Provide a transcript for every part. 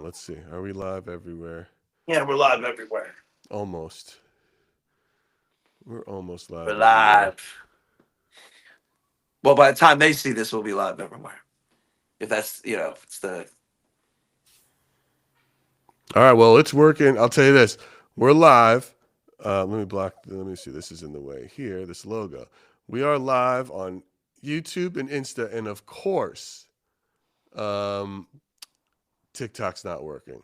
Let's see. Are we live everywhere? Yeah, we're live everywhere. Almost. We're almost We're live everywhere. live. Well, by the time they see this, we'll be live everywhere. If that's if it's the All right. Well, it's working. I'll tell you this. We're live. Let me block. Let me see. This is in the way here. This logo. We are live on YouTube and Insta, and of course, um, TikTok's not working.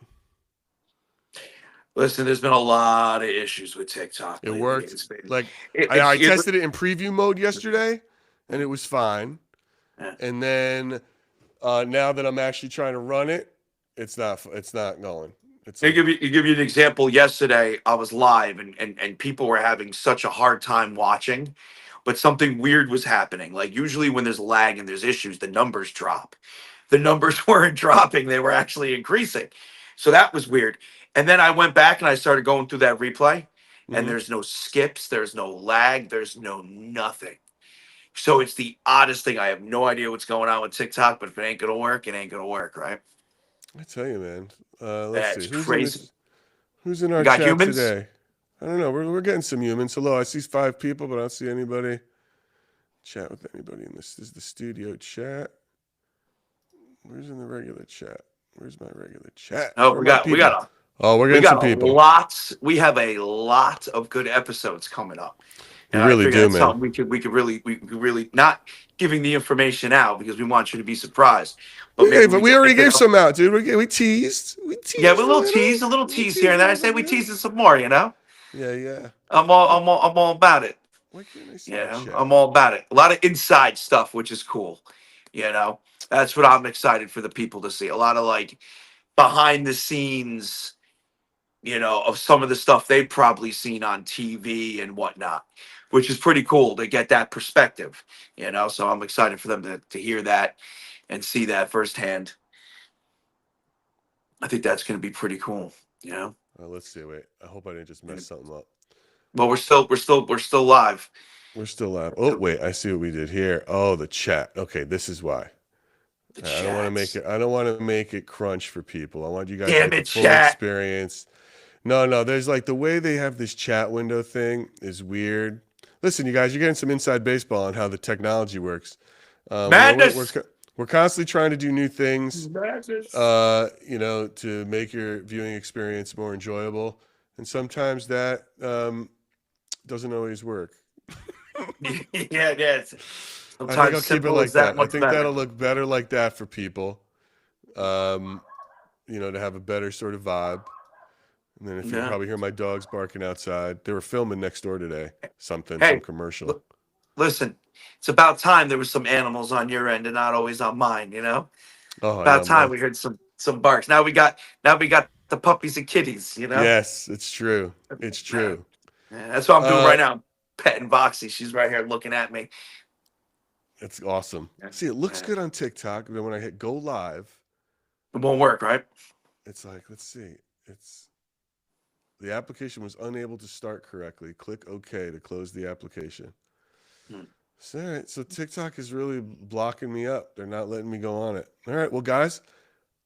listen. There's been a lot of issues with TikTok It lately. worked. It's been Like it, I it's it, tested it in preview mode yesterday, and it was fine. yeah. And then now that I'm actually trying to run it, it's not. It's not going. It's To like give you an example. Yesterday, I was live, and people were having such a hard time watching, but something weird was happening. Like usually when there's lag and there's issues, the numbers drop. The numbers weren't dropping; they were actually increasing. So that was weird. And then I went back and I started going through that replay, and mhm. there's no skips, there's no lag, there's no nothing. So it's the oddest thing. I have no idea what's going on with TikTok, but if it ain't gonna work, it ain't gonna work, right? I tell you, man. Let's see That's who's in crazy. this. Who's in We our got chat humans. today? I don't know. We're getting some humans. Hello, I see 5 people, but I don't see anybody chat with anybody in this. This is the studio chat. Where's in the regular chat? Where's my regular chat? Oh, Where are we my got we got people? a Oh, we're we getting got some a people. lot. We have a lot of good episodes coming up, We and I really figure do, that's man. something we could really not giving the information out because we want you to be surprised, but maybe we We could already hype it gave up. some out, dude. We teased. We Yeah, with teased a little a little tease here tease and there. a I little say we bit. teasing some more. Yeah, yeah. I'm all about it. Why can't I see the I'm chat? all about it. A lot of inside stuff, which is cool. You know, that's what I'm excited for the people to see. A lot of like behind the scenes, of some of the stuff they've probably seen on TV and whatnot, which is pretty cool to get that perspective. So I'm excited for them to hear that and see that firsthand. I think that's going to be pretty cool. You know, Let's see. Wait. I hope I didn't just mess and, something up. well, we're still live. We're still live. Oh, wait. I see what we did here. Oh, the chat. Okay, this is why. The I don't want to make chats. it. I don't want to make it crunch for people. I want you guys to Damn get the it, full chat. experience. No, no. There's like the way they have this chat window thing is weird. Listen, you guys, you're getting some inside baseball on how the technology works. Madness. We're constantly trying to do new things, Madness. to make your viewing experience more enjoyable, and sometimes that doesn't always work. Yeah, yes. I think Sometimes I'll keep it simple is like that that. I much think better. that'll look better like that for people. Um, to have a better sort of vibe. And then if you can Yeah. probably hear my dogs barking outside, they were filming next door today. Some Hey, commercial. l- listen. It's about time there was some animals on your end and not always on mine. Oh, I About know, time man. we heard some barks. Now we got the puppies and kitties. Yes, it's true. It's Yeah. true. Yeah, that's what I'm doing Uh, right now. I'm petting Boxy. She's right here looking at me. it's awesome. Yeah. See, it looks Yeah. good on TikTok, but then when I hit go live, It won't work, right? it's like, let's see. It's the application was unable to start correctly. Click OK to close the application. Hmm. So, all right, so TikTok is really blocking me up. They're not letting me go on it. All right, well, guys,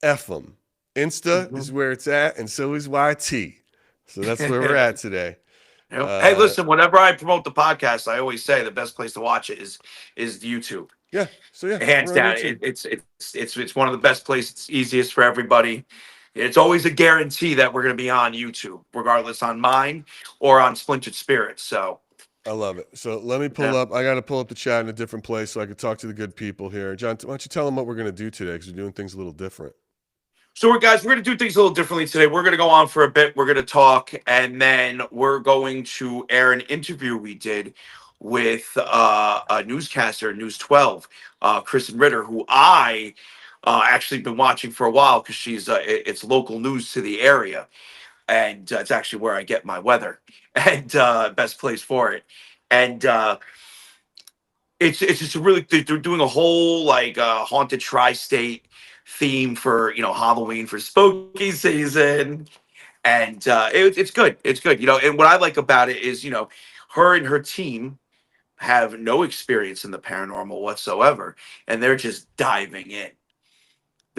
F them. Insta is Mhm. where it's at, and so is YT. So that's where we're at today. Hey, Uh, listen. Whenever I promote the podcast, I always say the best place to watch it is YouTube. yeah, so yeah, Hands we're on down. YouTube. It's one of the best places. It's easiest for everybody. It's always a guarantee that we're going to be on YouTube, regardless on mine or on Splintered Spirits. So I love it. So let me pull yeah. up. I got to pull up the chat in a different place so I can talk to the good people here. John, why don't you tell them what we're going to do today? Because we're doing things a little different. So we're going to do things a little differently today. We're going to go on for a bit. We're going to talk, and then we're going to air an interview we did with a newscaster, News 12, Kristen Ritter, who I actually been watching for a while because it's local news to the area, and it's actually where I get my weather and best place for it. And it's just a really they're doing a whole like haunted tri-state theme for Halloween for spooky season, and it's good. It's good. And what I like about it is her and her team have no experience in the paranormal whatsoever, and they're just diving in.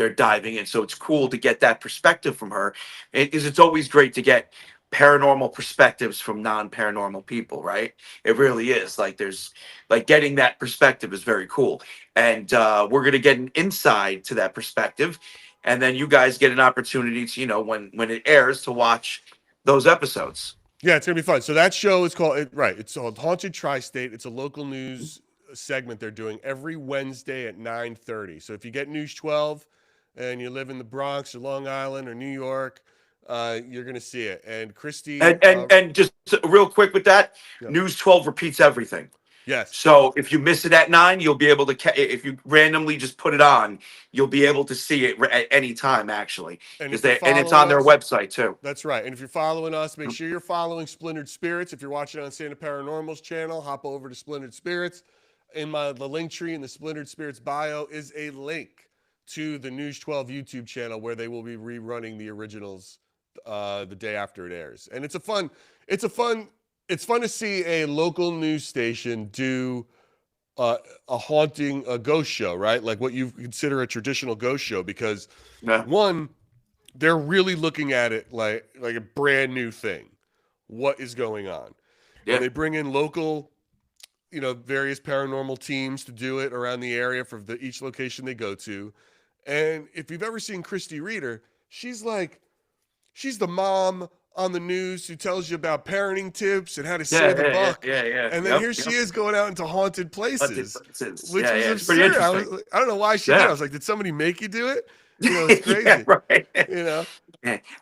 they're diving in. So it's cool to get that perspective from her. It's always great to get paranormal perspectives from non-paranormal people, right? It really is. Like there's like getting that perspective is very cool. And we're gonna get an insight to that perspective. And then you guys get an opportunity to, when it airs to watch those episodes. Yeah, it's gonna be fun. So that show is called right. It's called Haunted Tri-State. It's a local news segment they're doing every Wednesday at 9:30. So if you get News 12 and you live in the Bronx or Long Island or New York, you're gonna see it. And Christy, And just real quick with that, yeah. News 12 repeats everything. Yes. So if you miss it at 9, you'll be able to. If you randomly just put it on, you'll be able to see it at any time. Actually, And and it's on their website too. That's right. And if you're following us, make sure you're following Splintered Spirits. If you're watching on Santa Paranormal's channel, hop over to Splintered Spirits. In the link tree in the Splintered Spirits bio is a link to the News 12 YouTube channel where they will be rerunning the originals the day after it airs. And it's fun to see a local news station do a haunting, a ghost show, right? Like what you consider a traditional ghost show, because one, they're really looking at it like a brand new thing. What is going on? Yeah. And they bring in local, various paranormal teams to do it around the area for each location they go to. And if you've ever seen Christy Reader, she's the mom on the news who tells you about parenting tips and how to save a buck. Yeah. And then here she is going out into haunted places, which was absurd. Pretty interesting. I don't know why she did. I was like, did somebody make you do it? It's crazy. Yeah, right. Yeah.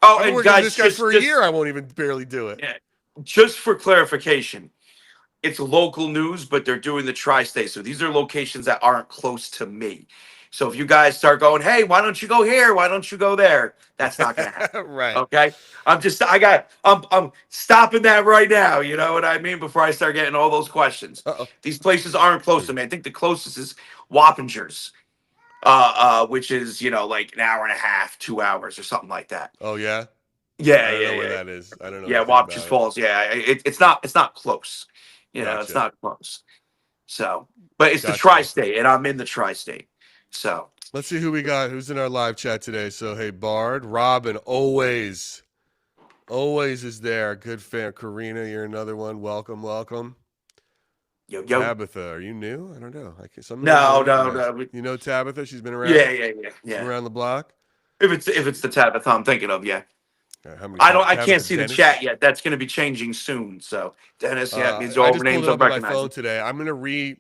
Oh, I've been working with this guy for a year. I won't even barely do it. Yeah. Just for clarification, it's local news, but they're doing the tri-state. So these are locations that aren't close to me. So if you guys start going, hey, why don't you go here? Why don't you go there? That's not gonna happen. Right. Okay. I'm stopping that right now. You know what I mean? Before I start getting all those questions. These places aren't close to me. I think the closest is Wappingers, which is, like an hour and a half, 2 hours or something like that. Oh yeah. Yeah, I don't know where that is. I don't know. Yeah, Wappingers Falls. Yeah, it's not close. Gotcha. It's not close. So, but it's the tri-state, and I'm in the tri-state. So let's see who we got. Who's in our live chat today? So hey, Bard, Robin, always is there. Good fan. Karina, you're another one. Welcome. Yo. Tabitha, are you new? I don't know. No. You know Tabitha? She's been around. Yeah. She's been around the block. If it's the Tabitha I'm thinking of, yeah. I can't see Dennis? the chat yet. That's going to be changing soon. So Dennis, these are I all just names pulled I'm it up on my phone recognizing. today.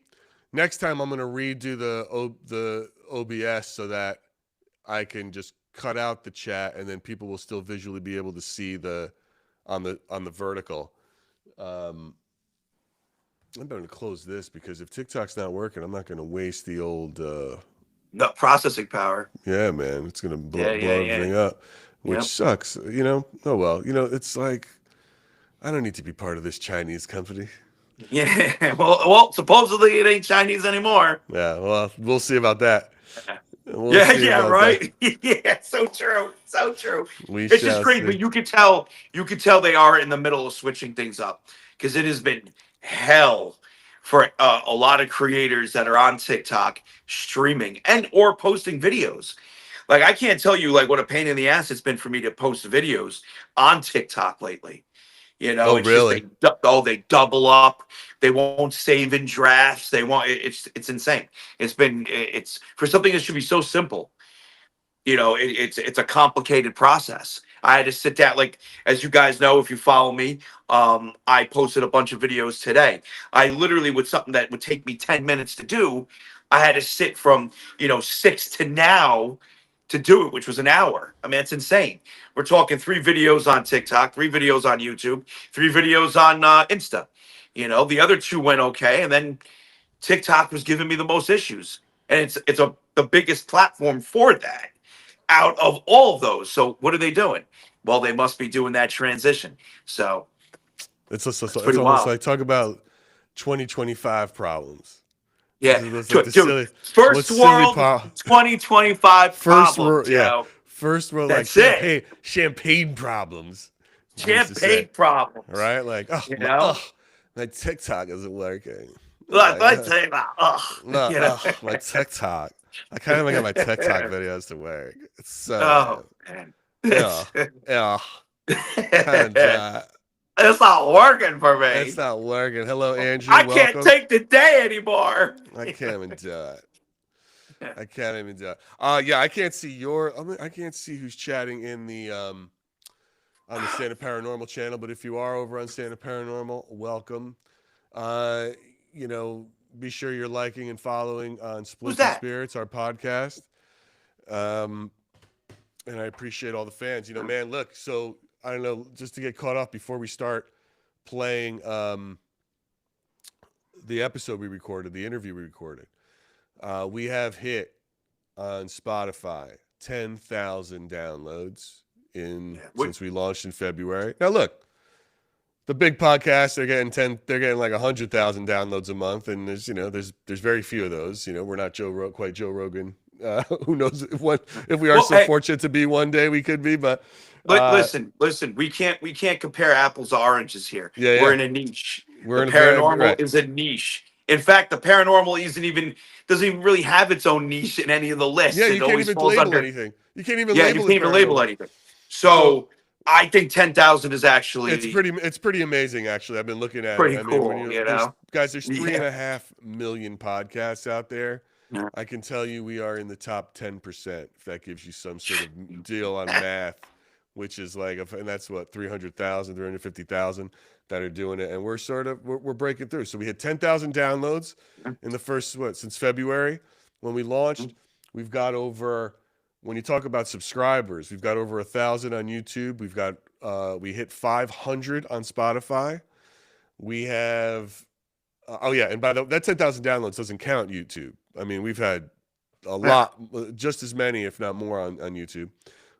Next time I'm gonna redo the OBS so that I can just cut out the chat and then people will still visually be able to see on the vertical. I'm going to close this because if TikTok's not working, I'm not going to waste the old the processing power. Yeah, man, it's going to blow everything up, which sucks. Oh well. It's like I don't need to be part of this Chinese company. Yeah, well, supposedly it ain't Chinese anymore. Yeah, well, we'll see about that. Right. Yeah, so true. It's just crazy, but you could tell they are in the middle of switching things up because it has been hell for a lot of creators that are on TikTok streaming and or posting videos. Like I can't tell you like what a pain in the ass it's been for me to post videos on TikTok lately. It's really? They double up. They won't save in drafts. It's insane. It's for something that should be so simple. It's a complicated process. I had to sit down, like, as you guys know, if you follow me, I posted a bunch of videos today. I literally, with something that would take me 10 minutes to do, I had to sit from, 6 to now to do it, which was an hour. I mean, it's insane. We're talking 3 videos on TikTok, 3 videos on YouTube, 3 videos on Insta. The other 2 went okay, and then TikTok was giving me the most issues, and it's the biggest platform for that out of all of those. So what are they doing? Well, they must be doing that transition. So it's almost like talk about 2025 problems. Yeah, dude, first world 2025 problems. First world That's like champagne problems. Champagne problems. Right? Like, my TikTok isn't working. My TikTok. My TikTok. I kind of got my TikTok videos to work. It's Oh so man. yeah, yeah, kind of. It's not working for It's me. not working. Hello, Andrew. I can't Welcome. take the day anymore. I can't even do it. Yeah. I can't even do it. Yeah, I can't see I can't see who's chatting in the on the Stand Up Paranormal channel. But if you are over on Stand Up Paranormal, welcome. Uh, you know, be sure you're liking and following on Who's Splintered that? Spirits, our podcast. Um, and I appreciate all the fans. You know, man, look, so I don't know, just to get caught up before we start playing the episode we recorded, the interview we recorded. We have hit on Spotify 10,000 downloads since we launched in February. Now look, the big podcasts they're getting like 100,000 downloads a month, and there's very few of those. We're not quite Joe Rogan. Who knows if we are so fortunate to be one day, we could be, but listen. We can't compare apples to oranges here. Yeah, We're in a niche. We're The in a very paranormal is a niche. In fact, the paranormal doesn't even really have its own niche in any of the lists. Yeah, it you can't always even falls label under. anything. You can't even Yeah, label you can't even label anything. So I think 10,000 is actually it's pretty amazing. Actually, I've been looking at pretty it. I mean, cool. there's 3.5 million podcasts out there. Yeah. I can tell you we are in the top 10%. If that gives you some sort of deal on math, which is like, and that's what 300,000, 350,000 that are doing it, and we're breaking through. So we had 10,000 downloads in the first since February when we launched. We've got over. When you talk about subscribers, we've got over 1,000 on YouTube. We hit 500 on Spotify. We have, and by the way, that 10,000 downloads doesn't count YouTube. I mean, we've had a lot, just as many, if not more, on YouTube.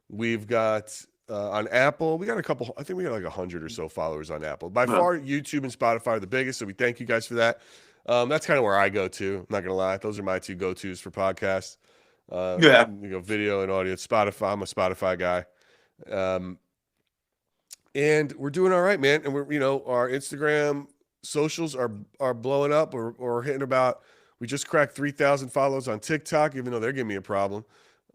We've got on Apple, we got a couple. I think we got like 100 or so followers on Apple. By far, YouTube and Spotify are the biggest, so we thank you guys for that. That's kind of where I go to. I'm not gonna lie; those are my two go-tos for podcasts. Video and audio. Spotify. I'm a Spotify guy. And we're doing all right, man. And our Instagram socials are blowing up. We're hitting we just cracked 3,000 follows on TikTok, even though they're giving me a problem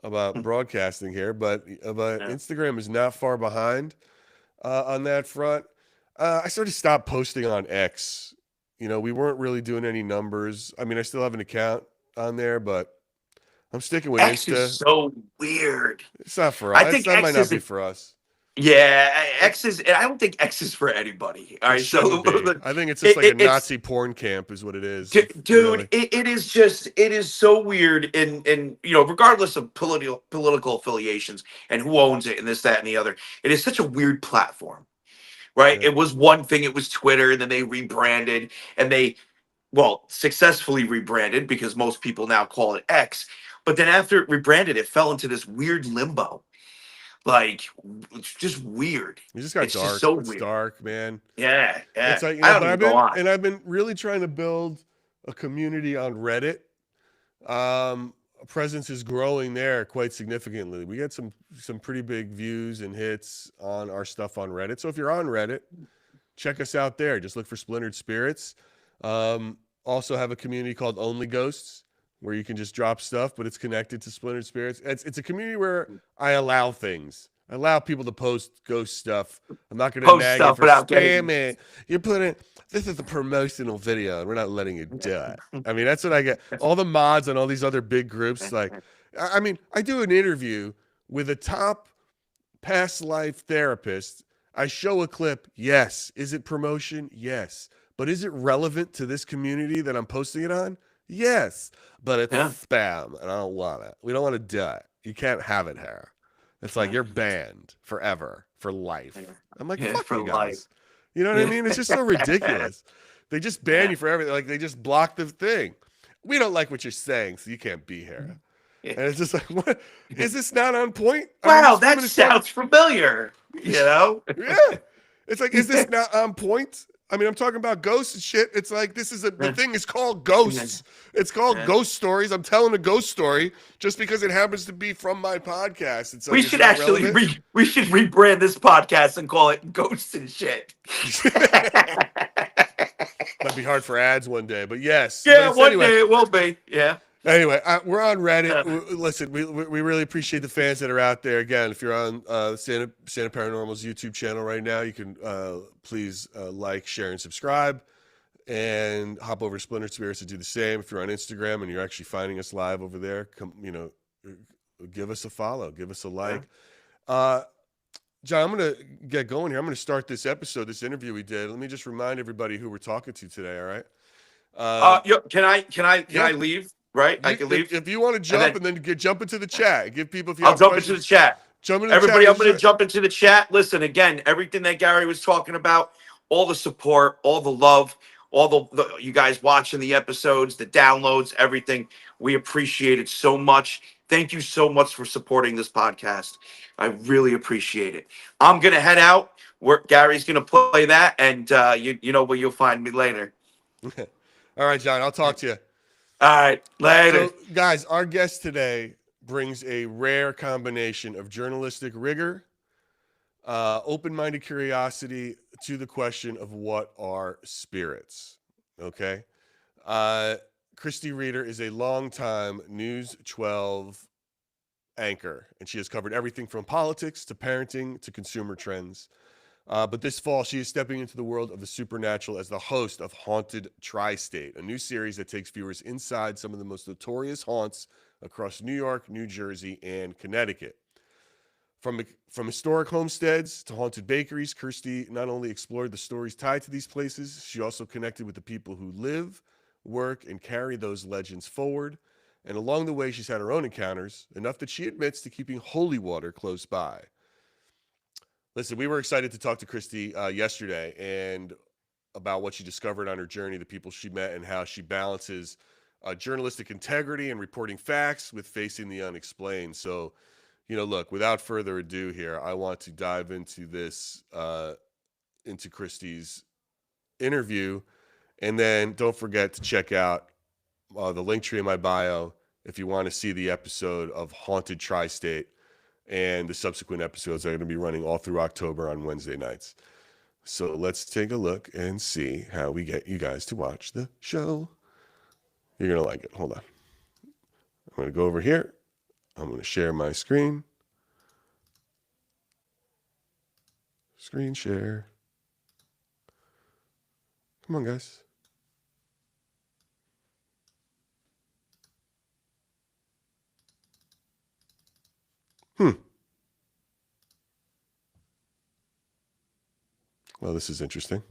about broadcasting here. But Instagram is not far behind on that front. I sort of stopped posting on X. We weren't really doing any numbers. I mean, I still have an account on there, but I'm sticking with X Insta. Is so weird. It's not for us. That might not be for us. Yeah, X is. I don't think X is for anybody. All right, so I think it's just like a Nazi porn camp, is what it is, dude. Really. It is so weird, and regardless of political affiliations and who owns it and this, that, and the other, it is such a weird platform, right? Yeah. It was one thing. It was Twitter, and then they rebranded, and they successfully rebranded because most people now call it X. But then after it rebranded, it fell into this weird limbo. Like, it's just weird. It just got dark. It's weird. Dark, man. Yeah. It's like, I've been really trying to build a community on Reddit. Presence is growing there quite significantly. We get some pretty big views and hits on our stuff on Reddit. So if you're on Reddit, check us out there. Just look for Splintered Spirits. Also have a community called Only Ghosts, where you can just drop stuff, but it's connected to Splintered Spirits. It's a community where I allow things. I allow people to post ghost stuff. I'm not going to nag you for spamming. You're putting, this is a promotional video, and we're not letting you do it. I mean, that's what I get. All the mods and all these other big groups, like, I mean, I do an interview with a top past life therapist. I show a clip. Yes. Is it promotion? Yes. But is it relevant to this community that I'm posting it on? Yes, but it's spam, and I don't want it. We don't want to do it. You can't have it here. It's like you're banned forever, for life. I'm like, fuck you guys. Life. You know what I mean? It's just so ridiculous. They just ban you for everything. Like, they just block the thing. We don't like what you're saying, so you can't be here. And it's just like, what? Is this not on point? Wow, that sounds familiar. Yeah. It's like, is this not on point? I mean, I'm talking about ghosts and shit. It's like, the thing is called Ghosts. It's called Ghost Stories. I'm telling a ghost story just because it happens to be from my podcast. It's like, we should actually we should rebrand this podcast and call it Ghosts and Shit. Might be hard for ads one day, but yes. Yeah, one day it will be. Yeah. Anyway, we're on Reddit. Listen, we really appreciate the fans that are out there. Again, if you're on Santa Paranormal's YouTube channel right now, you can please like, share, and subscribe, and hop over to Splintered Spirits to do the same. If you're on Instagram and you're actually finding us live over there, come, give us a follow, give us a like. John, I'm going to get going here. I'm going to start this episode, this interview we did. Let me just remind everybody who we're talking to today. All right. Can Yeah. I leave? Right, I You, can leave. if you want to jump and then jump into the chat, give people if you I'll have jump into the questions, chat. jump into the Everybody, I'm chat. going to jump into the chat. Listen, again, everything that Gary was talking about, all the support, all the love, all the you guys watching the episodes, the downloads, everything. We appreciate it so much. Thank you so much for supporting this podcast. I really appreciate it. I'm going to head out. Gary's going to play that, and you know where you'll find me later. All right, John, I'll talk to you. All right, later. So, guys, our guest today brings a rare combination of journalistic rigor, open-minded curiosity to the question of what are spirits. Okay, Christy Reeder is a longtime News 12 anchor, and she has covered everything from politics to parenting to consumer trends. But this fall, she is stepping into the world of the supernatural as the host of Haunted Tri-State, a new series that takes viewers inside some of the most notorious haunts across New York, New Jersey, and Connecticut. From historic homesteads to haunted bakeries, Kirsty not only explored the stories tied to these places, she also connected with the people who live, work, and carry those legends forward. And along the way, she's had her own encounters, enough that she admits to keeping holy water close by. Listen, we were excited to talk to Christy yesterday and about what she discovered on her journey, the people she met, and how she balances journalistic integrity and reporting facts with facing the unexplained. So, look, without further ado here, I want to dive into this, into Christy's interview. And then don't forget to check out the link tree in my bio if you want to see the episode of Haunted Tri-State and the subsequent episodes are going to be running all through October on Wednesday nights. So let's take a look and see how we get you guys to watch the show. You're going to like it. Hold on. I'm going to go over here. I'm going to share my screen. Screen share. Come on, guys. Well, this is interesting.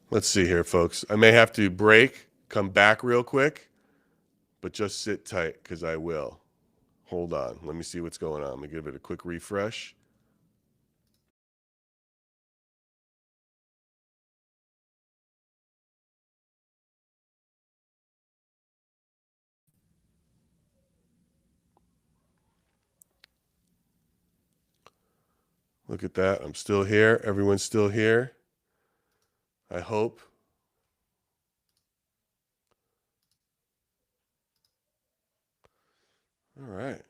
Let's see here, folks. I may have to break, come back real quick, but just sit tight because I will. Hold on. Let me see what's going on. Let me give it a quick refresh. Look at that. I'm still here. Everyone's still here. I hope. All right.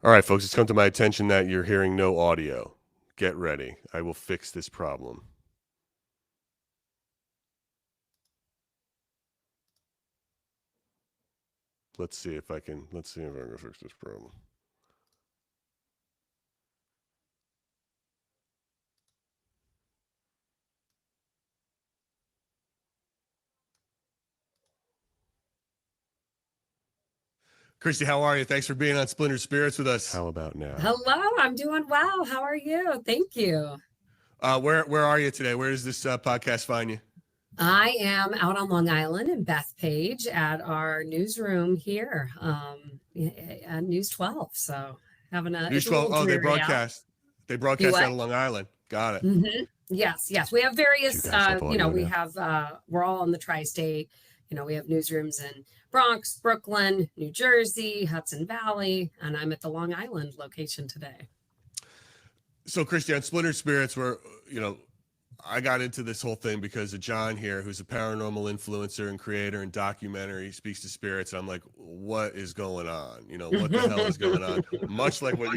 All right, folks, it's come to my attention that you're hearing no audio. Get ready. I will fix this problem. Let's see if I can fix this problem. Christy, how are you? Thanks for being on Splintered Spirits with us. How about now? Hello, I'm doing well. How are you? Thank you. Where are you today? Where does this podcast find you? I am out on Long Island in Bethpage at our newsroom here, at News 12. So having a News it's a 12. little Oh, they dreary out. broadcast. They You broadcast what? out of Long Island. Got it. Yes. We have various, You guys have audio we now? have, we're all in the tri-state. We have newsrooms in Bronx, Brooklyn, New Jersey, Hudson Valley, and I'm at the Long Island location today. So, Christy, on Splintered Spirits, I got into this whole thing because of John here, who's a paranormal influencer and creator and documentary, speaks to spirits. I'm like, what is going on? What the hell is going on? Much like what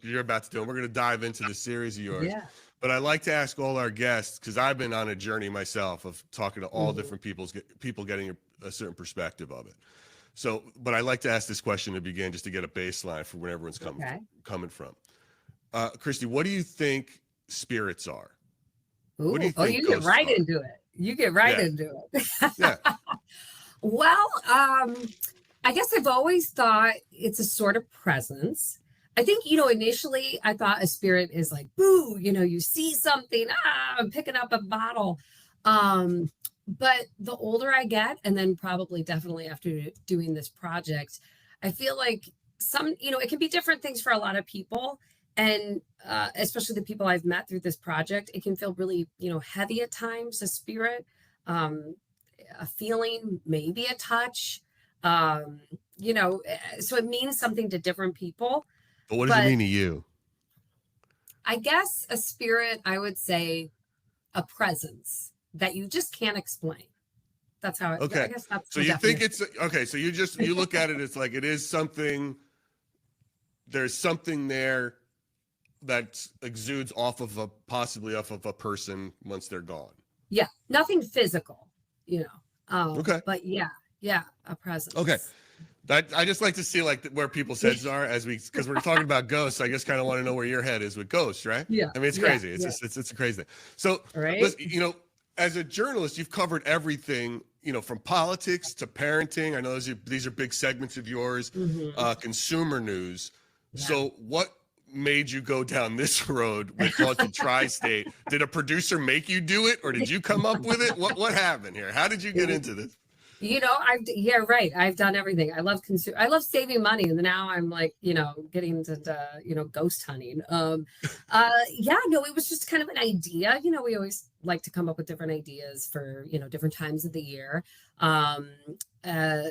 you're about to do. And we're going to dive into the series of yours. Yeah. But I like to ask all our guests, because I've been on a journey myself of talking to all different people getting a certain perspective of it. So, but I like to ask this question to begin, just to get a baseline for where everyone's coming from. Christy, what do you think spirits are? Ooh, What do you think you get right into it. You get right into it. Yeah. Well, I guess I've always thought it's a sort of presence. I think, initially I thought a spirit is like, boo, you see something, I'm picking up a bottle. But the older I get, and then probably definitely after doing this project, I feel like it can be different things for a lot of people. And especially the people I've met through this project, it can feel really, heavy at times, a spirit, a feeling, maybe a touch, so it means something to different people. But what does it mean to you? I guess a spirit, I would say a presence that you just can't explain. That's how Okay. I guess that's so you think it's okay. So you look at it, it's like it is something, there's something there that exudes possibly off of a person once they're gone. Yeah, nothing physical, Okay. But yeah, a presence. Okay. I just like to see like where people's heads are because we're talking about ghosts. I just kind of want to know where your head is with ghosts, right? Yeah. I mean, it's crazy. It's a crazy thing. So, right. Listen, as a journalist, you've covered everything, from politics to parenting. I know these are big segments of yours, consumer news. Yeah. So what made you go down this road with Haunted Tri-State? Did a producer make you do it, or did you come up with it? What happened here? How did you get into this? Right. I've done everything. I love saving money, and now I'm like, getting into ghost hunting. It was just kind of an idea. We always like to come up with different ideas for different times of the year.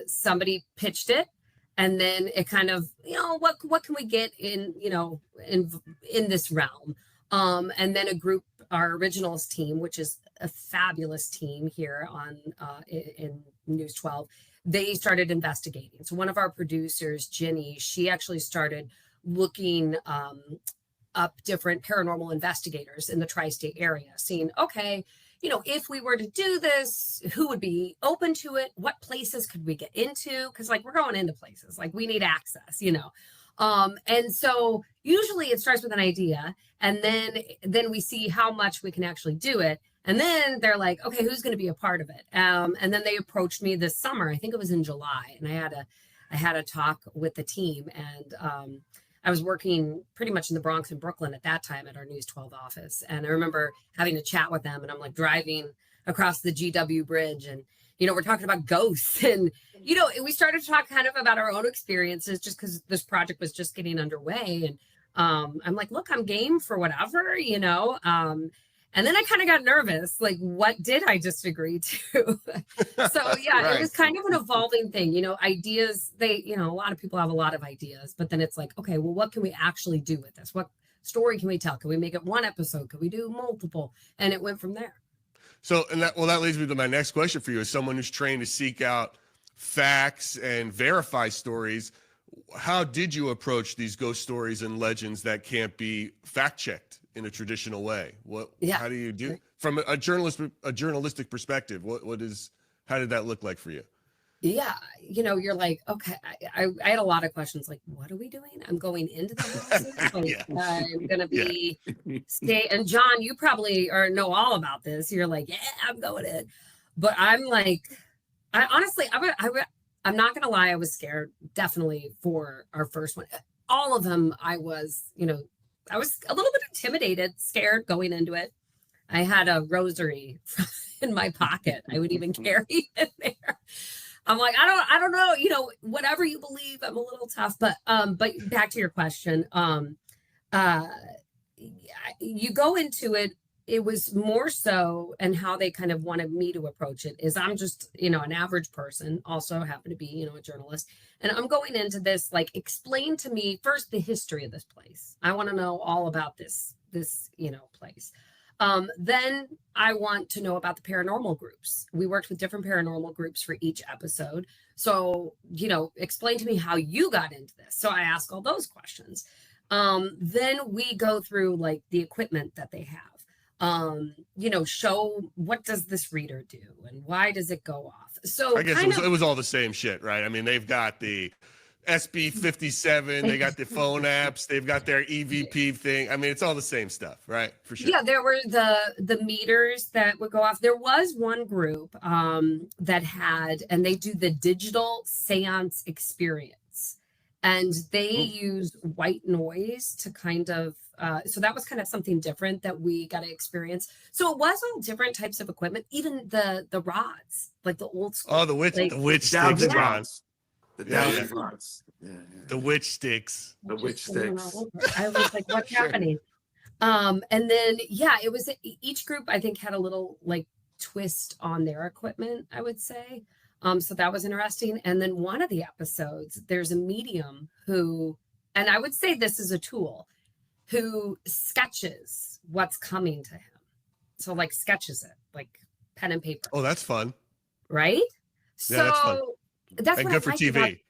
Somebody pitched it, and then it kind of what can we get in in this realm, and then our originals team, which is a fabulous team here on in News 12, they started investigating. So one of our producers, Ginny, she actually started looking up different paranormal investigators in the tri-state area, seeing, okay, if we were to do this, who would be open to it? What places could we get into? Because we're going into places, we need access, and so usually it starts with an idea, and then we see how much we can actually do it. And then they're like, okay, who's going to be a part of it? And then they approached me this summer. I think it was in July, and I had a talk with the team, and I was working pretty much in the Bronx and Brooklyn at that time at our News 12 office. And I remember having a chat with them, and I'm driving across the GW bridge, and we're talking about ghosts, and we started to talk kind of about our own experiences, just because this project was just getting underway. And I'm like, look, I'm game for whatever, and then I kind of got nervous, what did I just agree to? So yeah, right. It was kind of an evolving thing, ideas, a lot of people have a lot of ideas, but then it's like, okay, well, what can we actually do with this? What story can we tell? Can we make it one episode? Could we do multiple? And it went from there. So, that leads me to my next question for you. As someone who's trained to seek out facts and verify stories, how did you approach these ghost stories and legends that can't be fact checked in a traditional way? Yeah. How do you do from a journalistic perspective? How did that look like for you? Yeah, you're like, okay, I had a lot of questions like, what are we doing? I'm going into the houses, like Yeah. I'm gonna Yeah. be stay. And John, you probably know all about this. You're like, yeah, I'm going in, but I'm like, I honestly, I'm not gonna lie, I was scared definitely for our first one. All of them, I was a little bit intimidated, scared going into it. I had a rosary in my pocket. I would even carry it there. I'm like, I don't know, whatever you believe, I'm a little tough. But back to your question. Uh you go into it, it was more so, and how they kind of wanted me to approach it is I'm just, an average person, also happen to be, a journalist. And I'm going into this, like, explain to me first the history of this place. I want to know all about this place. Then I want to know about the paranormal groups. We worked with different paranormal groups for each episode. So, explain to me how you got into this. So I ask all those questions. Then we go through like the equipment that they have. Show what does this reader do and why does it go off. So I guess it was all the same shit, right? I mean, they've got the SB57, they got the phone apps, they've got their EVP thing. I mean, it's all the same stuff, right? For sure. Yeah, there were the meters that would go off. There was one group that had, and they do the digital seance experience, and they use white noise to kind of so that was kind of something different that we got to experience. So it was all different types of equipment, even the rods, like the old school. Oh, the witch sticks, Dowsing Ron. rods. The dowsing rods. Yeah. The witch sticks. The witch sticks. I was like, what's happening? And then it was each group I think had a little like twist on their equipment, I would say. So that was interesting. And then one of the episodes, there's a medium who, and I would say this is a tool, who sketches what's coming to him. So like sketches it, like pen and paper. Oh, that's fun. Right? Yeah, that's fun. That's and what good for TV.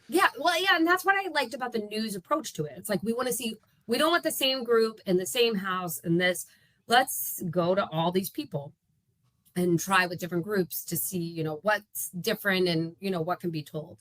And that's what I liked about the news approach to it. It's like we want to see, we don't want the same group in the same house and this. Let's go to all these people and try with different groups to see, what's different and, what can be told.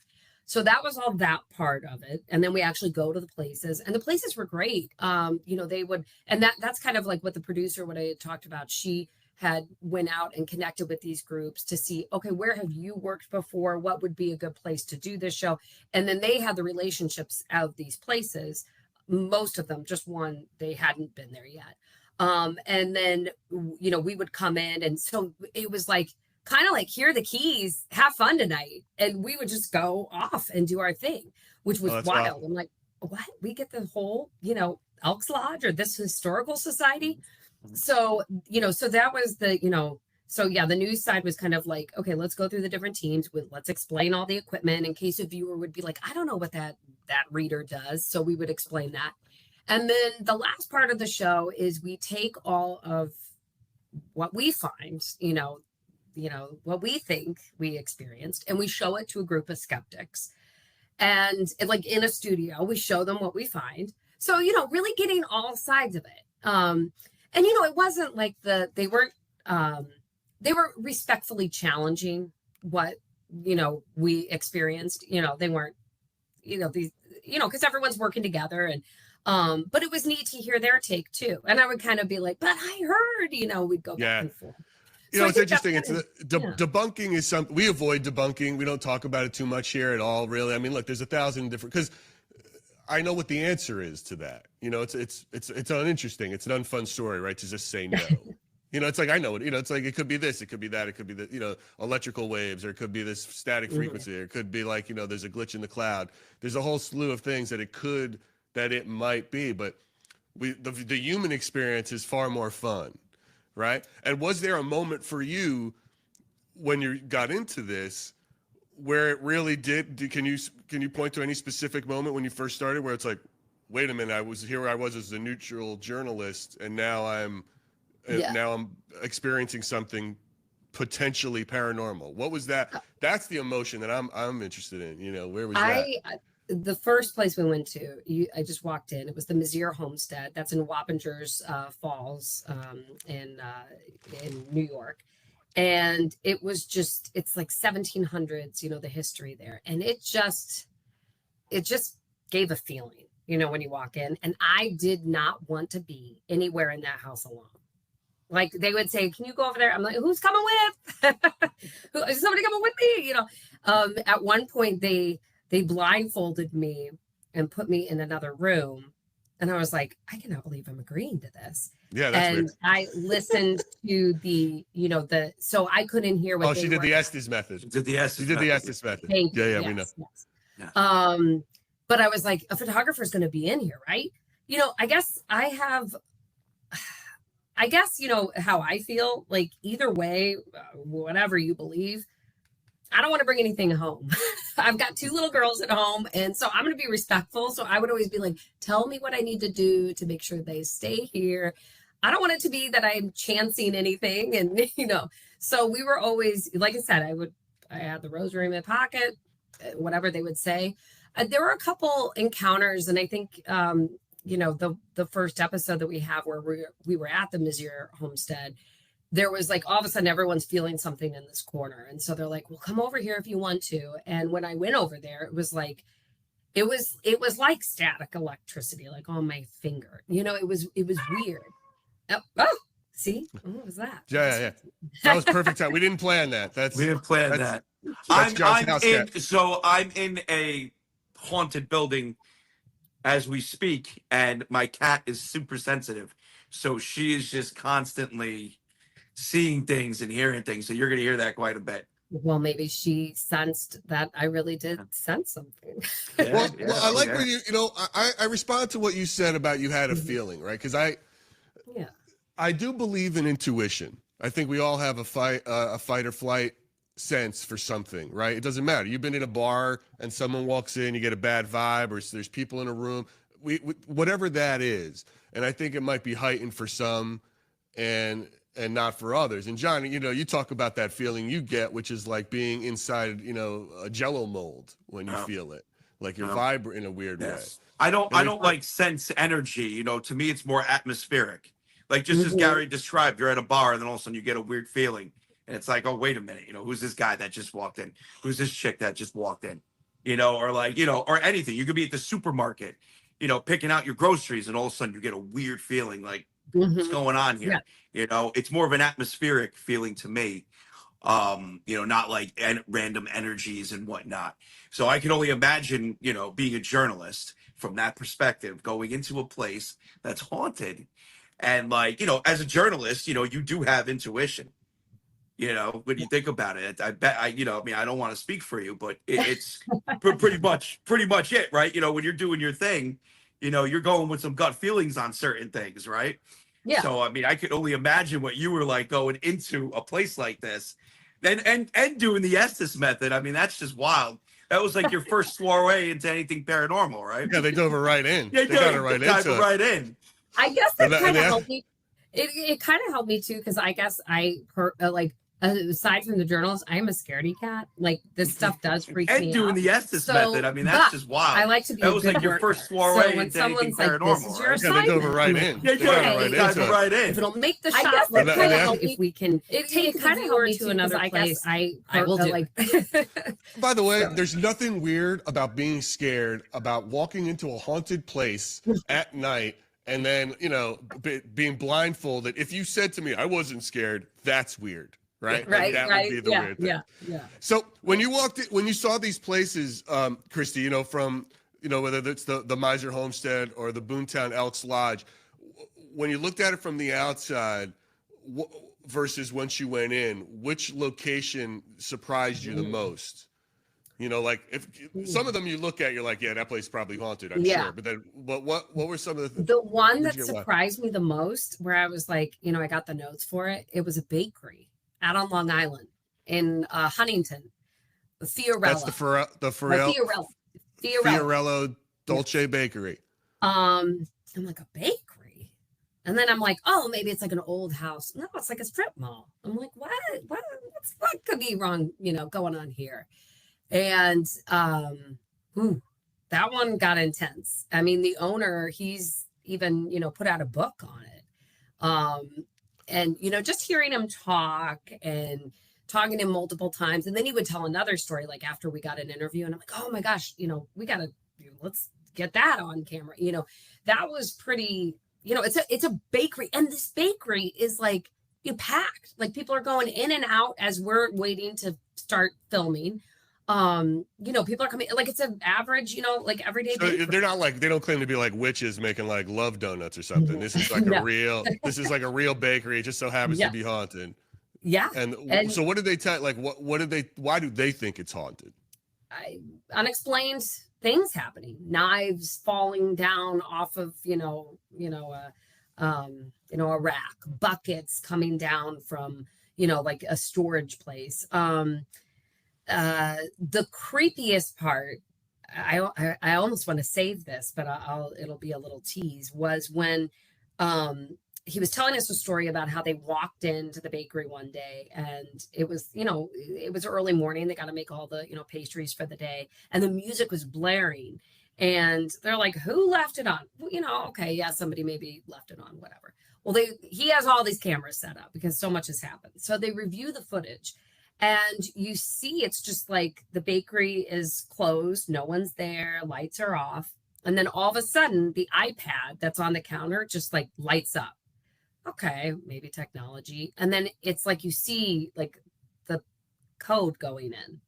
So that was all that part of it. And then we actually go to the places, and the places were great. They would, and that's kind of like what the producer, what I had talked about. She had went out and connected with these groups to see, okay, where have you worked before? What would be a good place to do this show? And then they had the relationships of these places. Most of them, just one, they hadn't been there yet. And then, we would come in. And so it was like, kind of like, here are the keys, have fun tonight. And we would just go off and do our thing, which was wild. I'm like, what? We get the whole, Elks Lodge or this historical society. So, so that was the, the news side was kind of like, okay, let's go through the different teams let's explain all the equipment in case a viewer would be like, I don't know what that reader does. So we would explain that. And then the last part of the show is we take all of what we find, what we think we experienced, and we show it to a group of skeptics. And like in a studio, we show them what we find. So, really getting all sides of it. And, it wasn't like they were respectfully challenging what, we experienced. They weren't, because everyone's working together. And, but it was neat to hear their take too. And I would kind of be like, but I heard, we'd go back and forth. It's interesting. It's debunking is something we avoid debunking. We don't talk about it too much here at all, really. I mean, look, there's 1,000 different, because I know what the answer is to that. It's uninteresting. It's an unfun story, right? To just say no. It's like, I know it. It's like, it could be this, it could be that, it could be the, electrical waves, or it could be this static frequency, or it could be like, there's a glitch in the cloud. There's a whole slew of things that it might be, but the human experience is far more fun, right? And was there a moment for you when you got into this where it really can you point to any specific moment when you first started where it's like, wait a minute, I was as a neutral journalist, and now I'm experiencing something potentially paranormal? What was that? That's the emotion that I'm interested in. Where was that? the first place we went to, I just walked in. It was the Mizzier Homestead. That's in Wappingers Falls, in New York. And it was just, it's like 1700s, the history there. And it just gave a feeling, when you walk in. And I did not want to be anywhere in that house alone. Like they would say, "Can you go over there?" I'm like, "Who's coming with? Is somebody coming with me?" At one point they blindfolded me and put me in another room, and I was like, "I cannot believe I'm agreeing to this." Yeah, that's And weird. I listened to so I couldn't hear what Oh, they she did were. the Estes method. Did the S? She did the Estes method. Thank you. Yeah, we know. Yes. Yeah. But I was like, a photographer's going to be in here, right? I guess how I feel, like either way, whatever you believe, I don't want to bring anything home. I've got 2 little girls at home. And so I'm going to be respectful. So I would always be like, tell me what I need to do to make sure they stay here. I don't want it to be that I'm chancing anything. And, so we were always, like I said, I had the rosary in my pocket, whatever they would say. There were a couple encounters, and I think, the first episode that we have where we were at the Mizzier Homestead, there was like all of a sudden everyone's feeling something in this corner, and so they're like, "Well, come over here if you want to." And when I went over there, it was like like static electricity, like on my finger. It was weird. Oh, see, what was that? Yeah. That was perfect time. We didn't plan that. We didn't plan that. That's John's house cat. So I'm in a haunted building as we speak, and my cat is super sensitive, so she is just constantly seeing things and hearing things. So you're going to hear that quite a bit. Well, maybe she sensed that I really did sense something. Well, I like when I respond to what you said about you had a feeling, right? Because I do believe in intuition. I think we all have a fight or flight sense for something, right? It doesn't matter. You've been in a bar and someone walks in, you get a bad vibe, or there's people in a room, whatever that is. And I think it might be heightened for some and not for others. And John, you talk about that feeling you get, which is like being inside, a Jello mold when you feel it, like you're vibrant in a weird way. I don't like sense energy. To me, it's more atmospheric. Like just as Gary described, you're at a bar and then all of a sudden you get a weird feeling. And it's like, oh, wait a minute, who's this guy that just walked in? Who's this chick that just walked in? Or like, or anything. You could be at the supermarket, picking out your groceries, and all of a sudden you get a weird feeling like, what's going on here? Yeah. It's more of an atmospheric feeling to me. Not like random energies and whatnot. So I can only imagine, being a journalist from that perspective, going into a place that's haunted. And like, as a journalist, you do have intuition. When you think about it, I bet I don't want to speak for you, but it's pretty much it, right? When you're doing your thing, you're going with some gut feelings on certain things, right? Yeah. So, I could only imagine what you were like going into a place like this and doing the Estes method. That's just wild. That was like your first foray into anything paranormal, right? Yeah, they dove right in. Yeah, they got it right in. I guess that kind of helped me. It kind of helped me too, because I guess aside from the journals, I'm a scaredy cat. Like this stuff does freak me out. And doing the Estes method, that's just wild. I like to be. That was like your first foray into anything paranormal. This is your assignment. They dove right in. Yeah, right in. If it'll make the shot, I guess that kind of help if we can. It kind of helped me to another place. I will do. Like. By the way, there's nothing weird about being scared about walking into a haunted place at night. And then, being blindfolded. If you said to me, I wasn't scared, that's weird, right? Right, that would be the weird thing. Yeah. So when you when you saw these places, Christy, from, whether it's the Mizzier Homestead or the Boontown Elks Lodge, when you looked at it from the outside versus once you went in, which location surprised you the most? Like if some of them you look at, you're like, yeah, that place is probably haunted, I'm sure. But then, what were some of the one that surprised me the most, where I was like, I got the notes for it. It was a bakery out on Long Island in Huntington, Fiorello. That's the Fiorello Dolce Bakery. I'm like, a bakery, and then I'm like, oh, maybe it's like an old house. No, it's like a strip mall. I'm like, what could be wrong? Going on here. And that one got intense. I mean, the owner, he's even, put out a book on it. And, just hearing him talk and talking to him multiple times. And then he would tell another story, like after we got an interview, and I'm like, oh my gosh, we got to, let's get that on camera. That was pretty, it's a bakery. And this bakery is like, packed. Like people are going in and out as we're waiting to start filming. People are coming, like it's an average, like everyday So bakery. they're not like, they don't claim to be like witches making like love donuts or something. This is like this is like a real bakery. It just so happens to be haunted. Yeah. And so what did they tell, like, why do they think it's haunted? Unexplained things happening, knives falling down off of, a rack, buckets coming down from, like a storage place. The creepiest part, I almost want to save this, but it'll be a little tease, was when he was telling us a story about how they walked into the bakery one day, and it was early morning. They got to make all the, pastries for the day, and the music was blaring, and they're like, who left it on? Okay, yeah, somebody maybe left it on, whatever. Well, he has all these cameras set up because so much has happened. So they review the footage, and you see it's just like the bakery is closed, no one's there, lights are off, and then all of a sudden the iPad that's on the counter just like lights up. Okay, maybe technology. And then it's like you see like the code going in.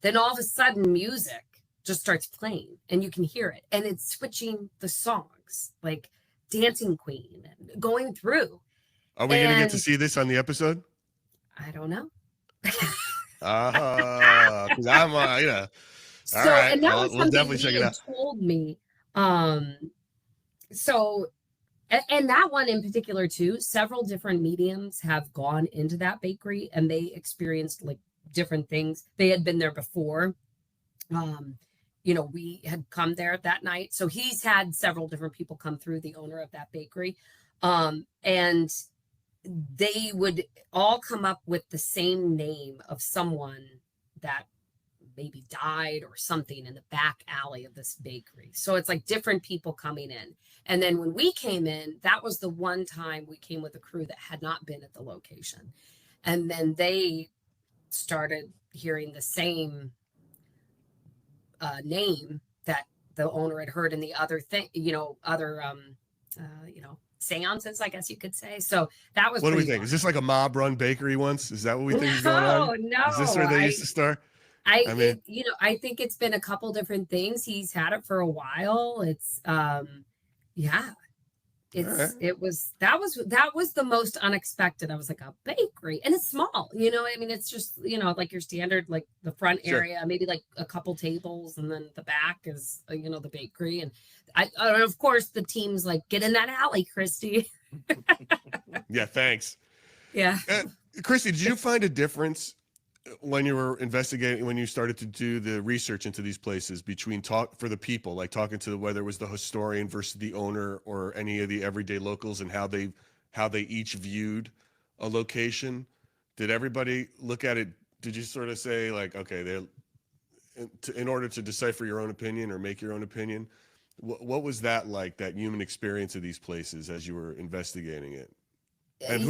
Then all of a sudden music just starts playing and you can hear it. And it's switching the songs, like Dancing Queen, going through. Are we going to get to see this on the episode? I don't know. Because I'm, So, all right, and that was we'll definitely check it out. Told me. So, and that one in particular too, several different mediums have gone into that bakery and they experienced like different things. They had been there before. We had come there that night. So he's had several different people come through, the owner of that bakery. And they would all come up with the same name of someone that maybe died or something in the back alley of this bakery. So it's like different people coming in. And then when we came in, that was the one time we came with a crew that had not been at the location. And then they started hearing the same name that the owner had heard in the other thing, seances, I guess you could say. So that was. What do we think? Fun. Is this like a mob run bakery once? Is that what we think is going on? No. Is this where they used to start? I think it's been a couple different things. He's had it for a while. It's it was the most unexpected. I was like, a bakery, and it's small, it's just, like your standard, like the front area, maybe like a couple tables, and then the back is, the bakery. And I of course the team's like, get in that alley, Christy. Yeah, thanks. Yeah. Christy, did you find a difference when you were investigating, when you started to do the research into these places, between for the people, like talking to whether it was the historian versus the owner or any of the everyday locals, and how they each viewed a location? Did everybody look at it? Did you sort of say like, okay, in order to decipher your own opinion or make your own opinion, what was that like, that human experience of these places as you were investigating it? And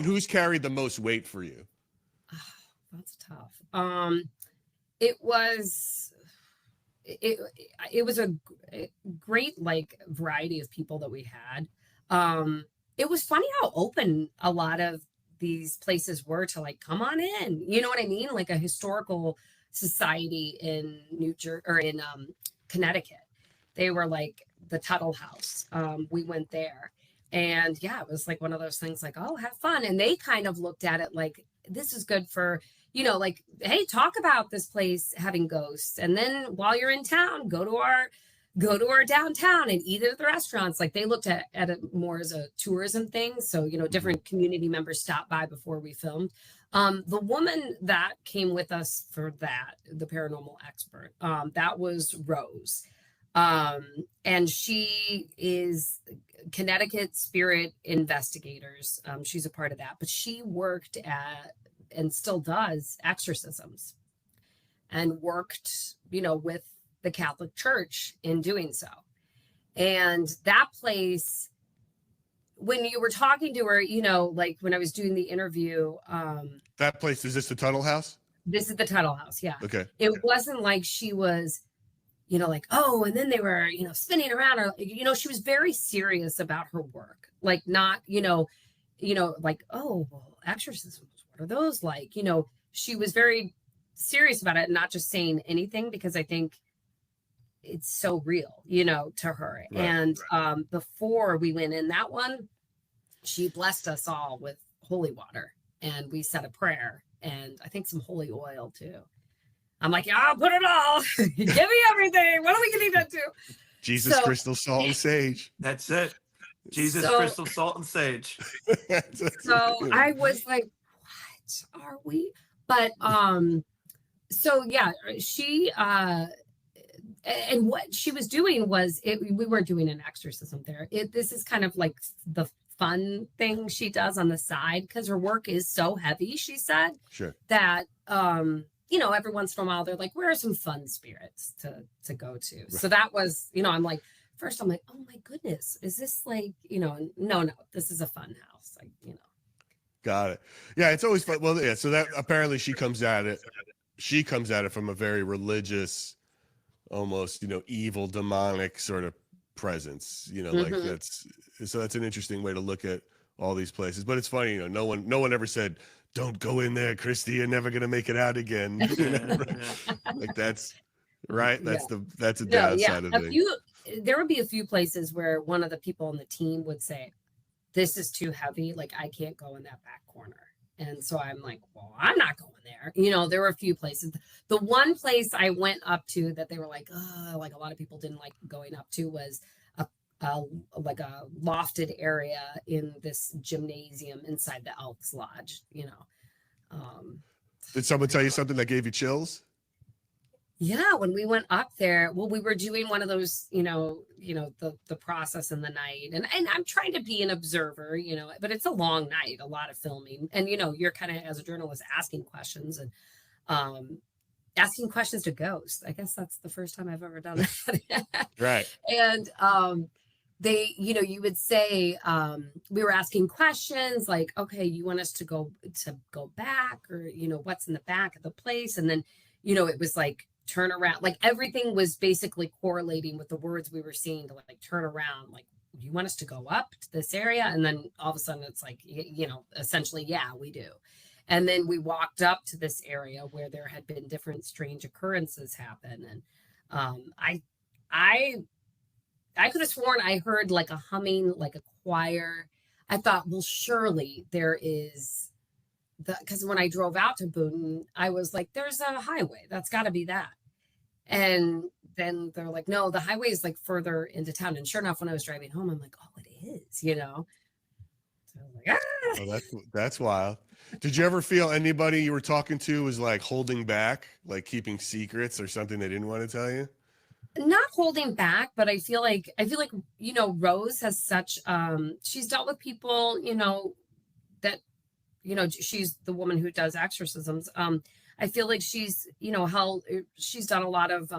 who's carried the most weight for you? That's tough. It was a great like variety of people that we had. It was funny how open a lot of these places were to like, come on in. You know what I mean? Like a historical society in New Jersey or in Connecticut. They were like the Tuttle House. We went there. And yeah, it was like one of those things like, oh, have fun. And they kind of looked at it like, this is good for, like, hey, talk about this place having ghosts. And then while you're in town, go to our downtown and eat at the restaurants. Like they looked at it more as a tourism thing. So, different community members stopped by before we filmed. The woman that came with us for that, the paranormal expert, that was Rose. And she is Connecticut Spirit Investigators. She's a part of that, but she worked at, and still does, exorcisms, and worked, with the Catholic Church in doing so. And that place, when you were talking to her, you know, like when I was doing the interview, That place, is this the Tuttle House? this is the Tuttle House. Yeah. Okay. It wasn't like she was, you know, like, oh, and then they were, you know, spinning around, or, you know, she was very serious about her work. Like, not, you know, like, oh, well, exorcisms, what are those like? You know, she was very serious about it, and not just saying anything, because I think it's so real, you know, to her. Right, And before we went in that one, she blessed us all with holy water, and we said a prayer, and I think some holy oil too. I'm like, yeah, I'll put it all. Give me everything. What are we getting into? Jesus, So- crystal, salt, and sage. That's it. Jesus, So- crystal, salt, and sage. So I was like, what are we? But so yeah, she and what she was doing was, we weren't doing an exorcism there. This is kind of like the fun thing she does on the side, because her work is so heavy, she said, Sure. that you know, every once in a while they're like, where are some fun spirits to go to? Right. So that was, you know, I'm like, first I'm like, oh my goodness, is this like, you know, no, this is a fun house, like, you know. Got it. Yeah, it's always fun. Well, yeah, so that apparently she comes at it from a very religious, almost, you know, evil, demonic sort of presence, you know, like that's an interesting way to look at all these places. But it's funny, you know, no one ever said, don't go in there, Christy, you're never gonna make it out again. Like that's right. That's a downside of it. There would be a few places where one of the people on the team would say, this is too heavy, like I can't go in that back corner. And so I'm like, well, I'm not going there. You know, there were a few places. The one place I went up to that they were like, oh, like a lot of people didn't like going up to, was like a lofted area in this gymnasium inside the Elks Lodge, you know. Did someone tell you something that gave you chills? Yeah, when we went up there, well, we were doing one of those, you know, the process in the night, and I'm trying to be an observer, you know, but it's a long night, a lot of filming, and you know, you're kind of, as a journalist, asking questions, and asking questions to ghosts. I guess that's the first time I've ever done that. Right. And they, you know, you would say, we were asking questions like, okay, you want us to go back, or, you know, what's in the back of the place, and then, you know, it was like, turn around, like everything was basically correlating with the words we were seeing, to like turn around, like, you want us to go up to this area? And then all of a sudden it's like, you know, essentially, yeah, we do. And then we walked up to this area where there had been different strange occurrences happen, and I could have sworn I heard like a humming, like a choir. I thought, well, surely there is, because when I drove out to Boonton, I was like, there's a highway, that's got to be that. And then they're like, no, the highway is like further into town. And sure enough, when I was driving home, I'm like, oh, it is, you know. So I was like, ah. Oh, that's wild. Did you ever feel anybody you were talking to was like holding back, like keeping secrets or something they didn't want to tell you? Not holding back, but I feel like, you know, Rose has such, she's dealt with people, you know, that, you know, she's the woman who does exorcisms. I feel like she's, you know, how she's done a lot of,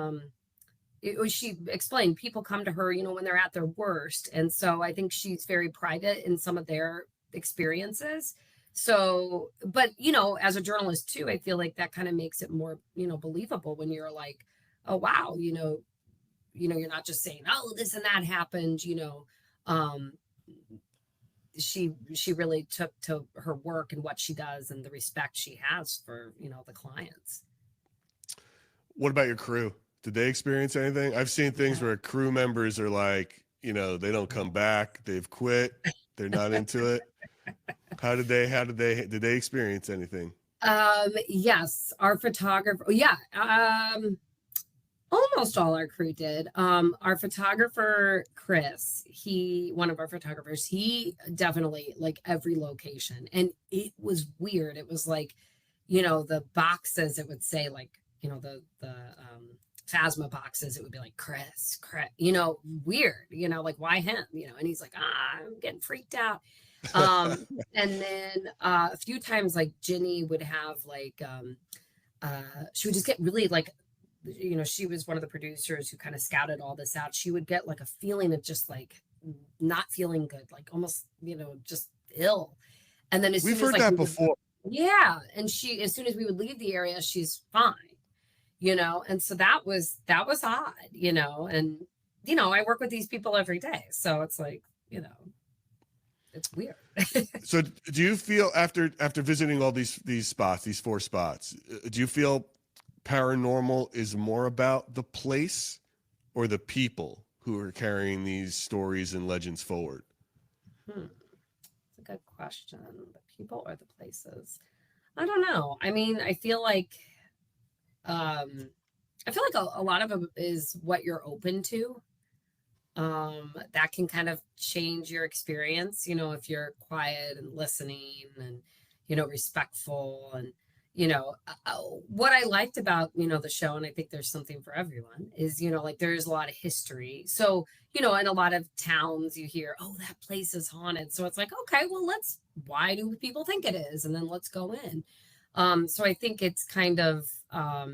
she explained, people come to her, you know, when they're at their worst. And so I think she's very private in some of their experiences. So, but, you know, as a journalist too, I feel like that kind of makes it more, you know, believable when you're like, oh, wow, you know, you're not just saying, oh, this and that happened, you know. She really took to her work and what she does and the respect she has for, you know, the clients. What about your crew? Did they experience anything? I've seen things where crew members are like, you know, they don't come back, they've quit, they're not into it. Did they experience anything? Yes, our photographer. Yeah. Almost all our crew did. Our photographer, Chris, one of our photographers, he definitely, like, every location. And it was weird. It was like, you know, the boxes, it would say, like, you know, the Phasma boxes, it would be like, Chris, you know, weird, you know, like, why him? You know, and he's like, I'm getting freaked out. And then a few times, like, Ginny would have, like, she would just get really, like, she was one of the producers who kind of scouted all this out. She would get like a feeling of just like not feeling good, like almost, just ill. And then as We've soon as heard like that before. yeah, and as soon as we would leave the area, she's fine. And so that was odd, and I work with these people every day, so it's like, it's weird. So do you feel after visiting all these spots, these 4 spots, do you feel paranormal is more about the place or the people who are carrying these stories and legends forward? That's a good question. The people or the places? I don't know. I mean, I feel like a lot of it is what you're open to. That can kind of change your experience, if you're quiet and listening and, respectful and, what I liked about, the show, and I think there's something for everyone is, like there's a lot of history. So, in a lot of towns you hear, oh, that place is haunted. So it's like, okay, well, why do people think it is? And then let's go in. So I think it's kind of, I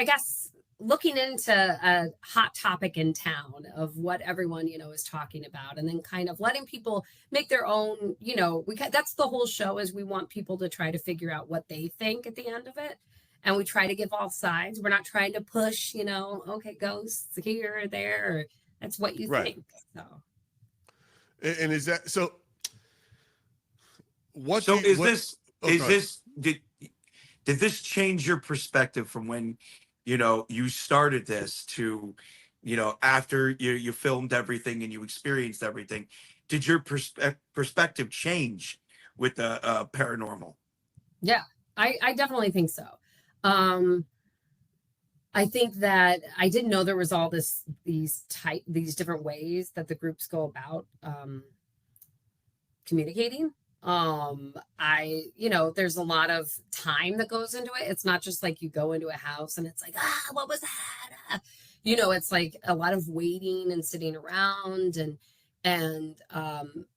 guess looking into a hot topic in town of what everyone, is talking about, and then kind of letting people make their own, that's the whole show is we want people to try to figure out what they think at the end of it. And we try to give all sides. We're not trying to push, okay, ghosts here or there, or that's what you think. So. And is that, so what? So did this change your perspective from when, you started this to, after you filmed everything and you experienced everything? Did your perspective change with the paranormal? Yeah, I definitely think so. I think that I didn't know there was all these different ways that the groups go about communicating. There's a lot of time that goes into it. It's not just like you go into a house and it's like, what was that? It's like a lot of waiting and sitting around and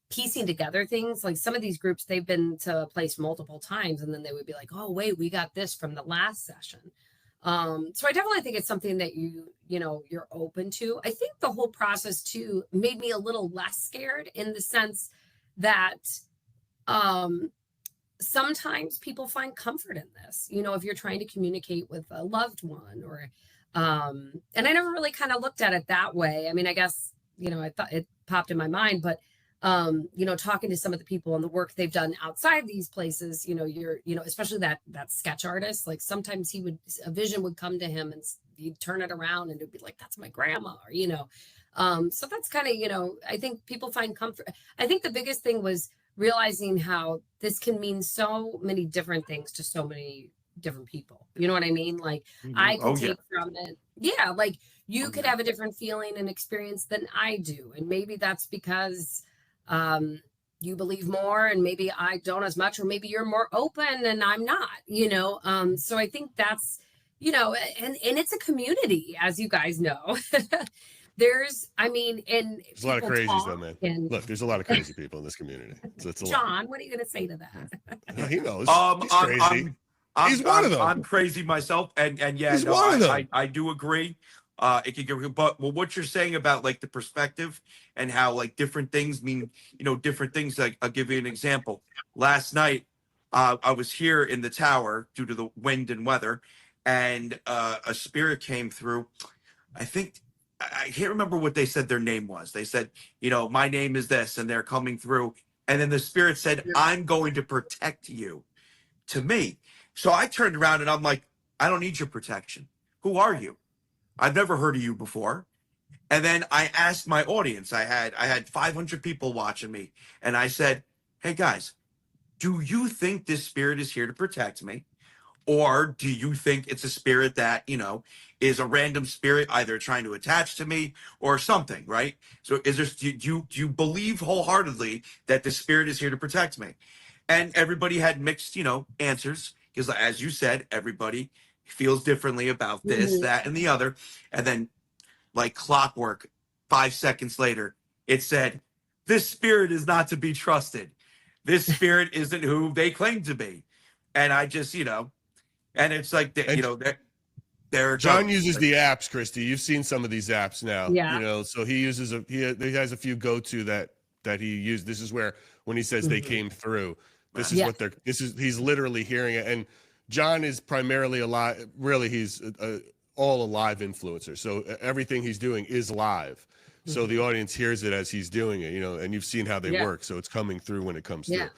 piecing together things. Like some of these groups, they've been to a place multiple times, and then they would be like, oh, wait, we got this from the last session. So I definitely think it's something that you're open to. I think the whole process too made me a little less scared in the sense that sometimes people find comfort in this, if you're trying to communicate with a loved one or, and I never really kind of looked at it that way. I mean, I guess, I thought it popped in my mind, but, talking to some of the people and the work they've done outside these places, especially that sketch artist, like sometimes a vision would come to him and he'd turn it around and it'd be like, that's my grandma, or, so that's kind of, I think people find comfort. I think the biggest thing was realizing how this can mean so many different things to so many different people. You know what I mean? Like I can take from it. Yeah. Like you could have a different feeling and experience than I do. And maybe that's because you believe more and maybe I don't as much, or maybe you're more open and I'm not, so I think that's, and it's a community, as you guys know. There's a lot of crazies though, man. Look, there's a lot of crazy people in this community. So it's John, what are you going to say to that? He knows. He's crazy. He's one of them. I'm crazy myself, and yeah, he's one of them. I do agree. It can get, but what you're saying about like the perspective and how like different things mean, different things. Like I'll give you an example. Last night, I was here in the tower due to the wind and weather, and a spirit came through. I think. I can't remember what they said their name was. They said, my name is this, and they're coming through. And then the spirit said, I'm going to protect you to me. So I turned around and I'm like, I don't need your protection. Who are you? I've never heard of you before. And then I asked my audience, I had 500 people watching me. And I said, hey guys, do you think this spirit is here to protect me? Or do you think it's a spirit that, is a random spirit either trying to attach to me or something, right? So do you believe wholeheartedly that the spirit is here to protect me? And everybody had mixed, answers, because as you said, everybody feels differently about this, that, and the other. And then like clockwork, 5 seconds later, it said, this spirit is not to be trusted. this spirit isn't who they claim to be. And I just, and it's like, they're John goes. uses the apps, Christy. You've seen some of these apps now, Yeah. so he uses he has a few go-to that he used. This is where, when he says they came through, this is Yeah. what he's literally hearing it. And John is primarily he's all a live influencer. So everything he's doing is live. So the audience hears it as he's doing it, and you've seen how they work. So it's coming through when it comes through.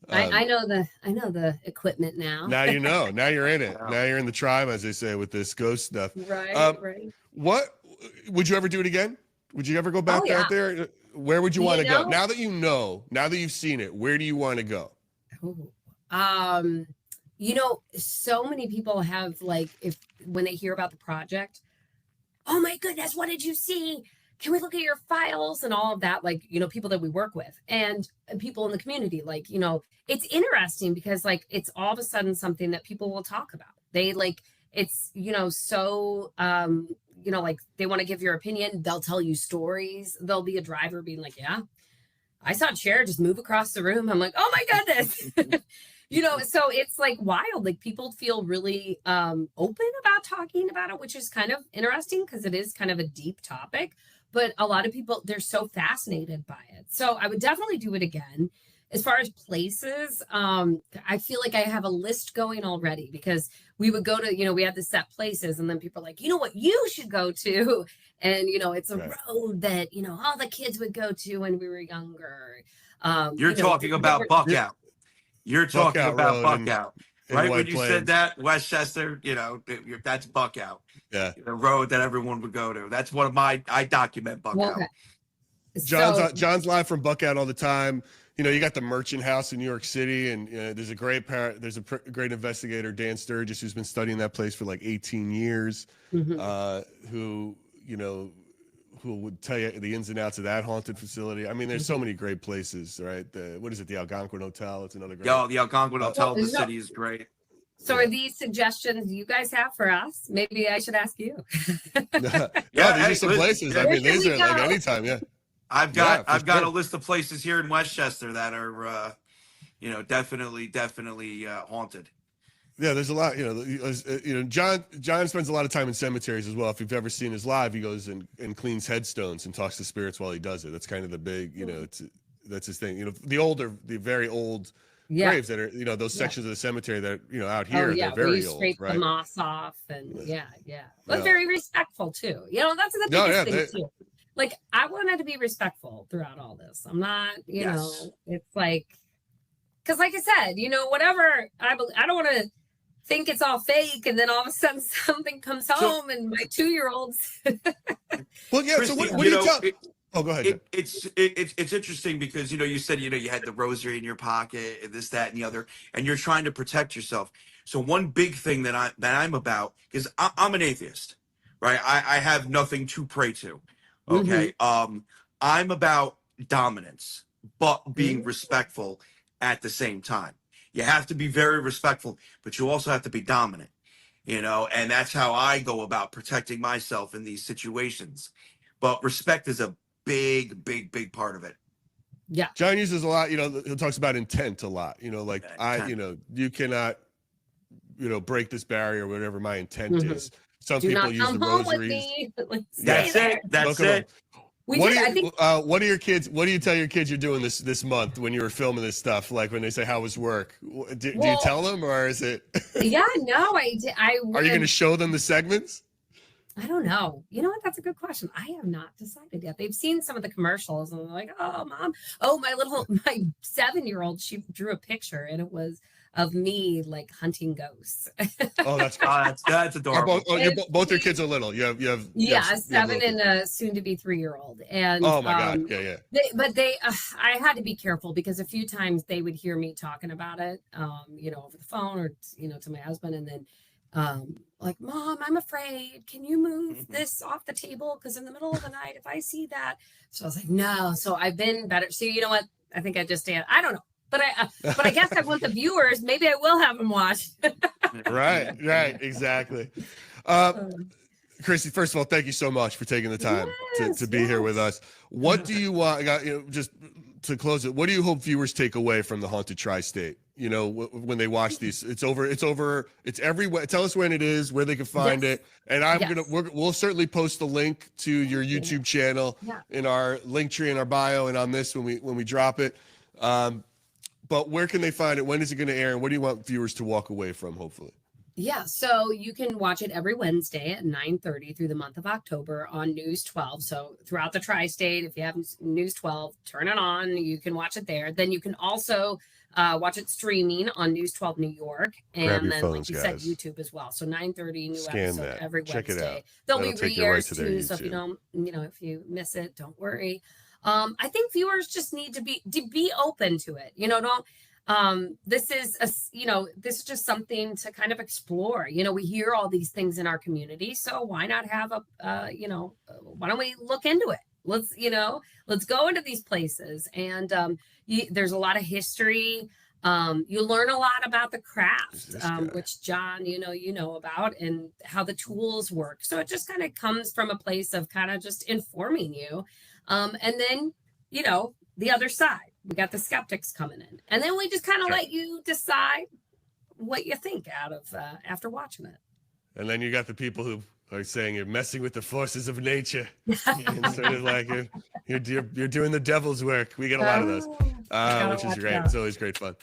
I know the equipment now. Now now you're in it. Now you're in the tribe, as they say, with this ghost stuff. Right, right. What would you ever do it again? Would you ever go back out there? Where would you want to go? Now that now that you've seen it, where do you want to go? So many people have, like, when they hear about the project, oh my goodness, what did you see? Can we look at your files and all of that? Like, people that we work with and people in the community, like, it's interesting because, like, it's all of a sudden something that people will talk about. They it's, so, like, they want to give your opinion. They'll tell you stories. There'll be a driver being like, yeah, I saw a chair just move across the room. I'm like, oh my goodness. So it's like wild. Like, people feel really open about talking about it, which is kind of interesting because it is kind of a deep topic. But a lot of people, they're so fascinated by it. So I would definitely do it again. As far as places, I feel like I have a list going already because we would go to, we had the set places and then people are like, you know what you should go to? And, it's a road that, all the kids would go to when we were younger. You're talking about Buckout. You're talking about Buckout. Right when you said that, Westchester, that's Buckout. Yeah. The road that everyone would go to. That's one of I document Buckout. Okay. John's live from Buckout all the time. You got the Merchant House in New York City, and there's a great great investigator, Dan Sturgis, who's been studying that place for like 18 years, who would tell you the ins and outs of that haunted facility. I mean, there's so many great places, right? What is it? The Algonquin Hotel. It's another great. The Algonquin Hotel in the city is great. So are these suggestions you guys have for us? Maybe I should ask you. These are some places. I mean, these are like anytime. Yeah. I've got a list of places here in Westchester that are, definitely haunted. Yeah, there's a lot. John spends a lot of time in cemeteries as well. If you've ever seen his live, he goes and cleans headstones and talks to spirits while he does it. That's kind of the big, that's his thing. The very old graves that are, those sections of the cemetery that out here, they're very old, scrape right? the moss off, and but very respectful too. That's the biggest thing too. Like, I wanted to be respectful throughout all this. I'm not, it's like, because like I said, whatever, I don't want to think it's all fake, and then all of a sudden something comes home and my 2-year-olds. Well, yeah. Christy, so what do you tell? Oh, go ahead. It's interesting because you said you had the rosary in your pocket and this, that, and the other, and you're trying to protect yourself. So one big thing that I'm about, because I'm an atheist, right? I have nothing to pray to. Okay. I'm about dominance, but being respectful at the same time. You have to be very respectful, but you also have to be dominant, and that's how I go about protecting myself in these situations. But respect is a big, big, big part of it. Yeah. John uses a lot, he talks about intent a lot, you cannot, break this barrier, whatever my intent is. Some people use the rosaries. That's it. What do your kids? What do you tell your kids you're doing this month when you were filming this stuff? Like when they say, "How was work?" Do you tell them, or is it? Yeah, no, I did. Are you going to show them the segments? I don't know. You know what? That's a good question. I have not decided yet. They've seen some of the commercials and they're like, "Oh, mom! Oh, my 7-year-old. She drew a picture and it was of me like hunting ghosts." Oh, that's that's adorable. Both your kids are little. You have 7 and a soon to be 3-year-old. And oh my god, yeah. I had to be careful because a few times they would hear me talking about it, over the phone or to my husband, and then like, "Mom, I'm afraid. Can you move this off the table? Because in the middle of the night, if I see that." So I was like, no. So I've been better. So you know what? I think I just I don't know. But I guess I want the viewers. Maybe I will have them watch. Right, exactly. Christy, first of all, thank you so much for taking the time to be here with us. What do you want? Just to close it, what do you hope viewers take away from the Haunted Tri-State? You know, when they watch these, it's everywhere. Tell us when it is, where they can find Yes. it, and we'll certainly post the link to your YouTube channel Yeah. in our link tree in our bio and on this when we drop it. But where can they find it? When is it going to air? And what do you want viewers to walk away from? Hopefully. Yeah, so you can watch it every Wednesday at 9:30 through the month of October on News 12. So throughout the tri-state, if you have News 12, turn it on. You can watch it there. Then you can also watch it streaming on News 12 New York, Grab and your then, phones, like you said, guys. YouTube as well. So 9:30 new Scan episode that. every Check it Wednesday. out. There'll That'll be take you right re-airs to their too. So if you YouTube. don't, if you miss it, don't worry. I think viewers just need to be open to it. Don't. This is this is just something to kind of explore. We hear all these things in our community, so why not have why don't we look into it? Let's go into these places, and there's a lot of history. You learn a lot about the craft, which John, you know about, and how the tools work. So it just kind of comes from a place of kind of just informing you, and then the other side. We got the skeptics coming in, and then we just kind of let you decide what you think out of after watching it. And then you got the people who are saying you're messing with the forces of nature, and sort of like you're doing the devil's work. We get a lot of those, which is great. It's always great fun.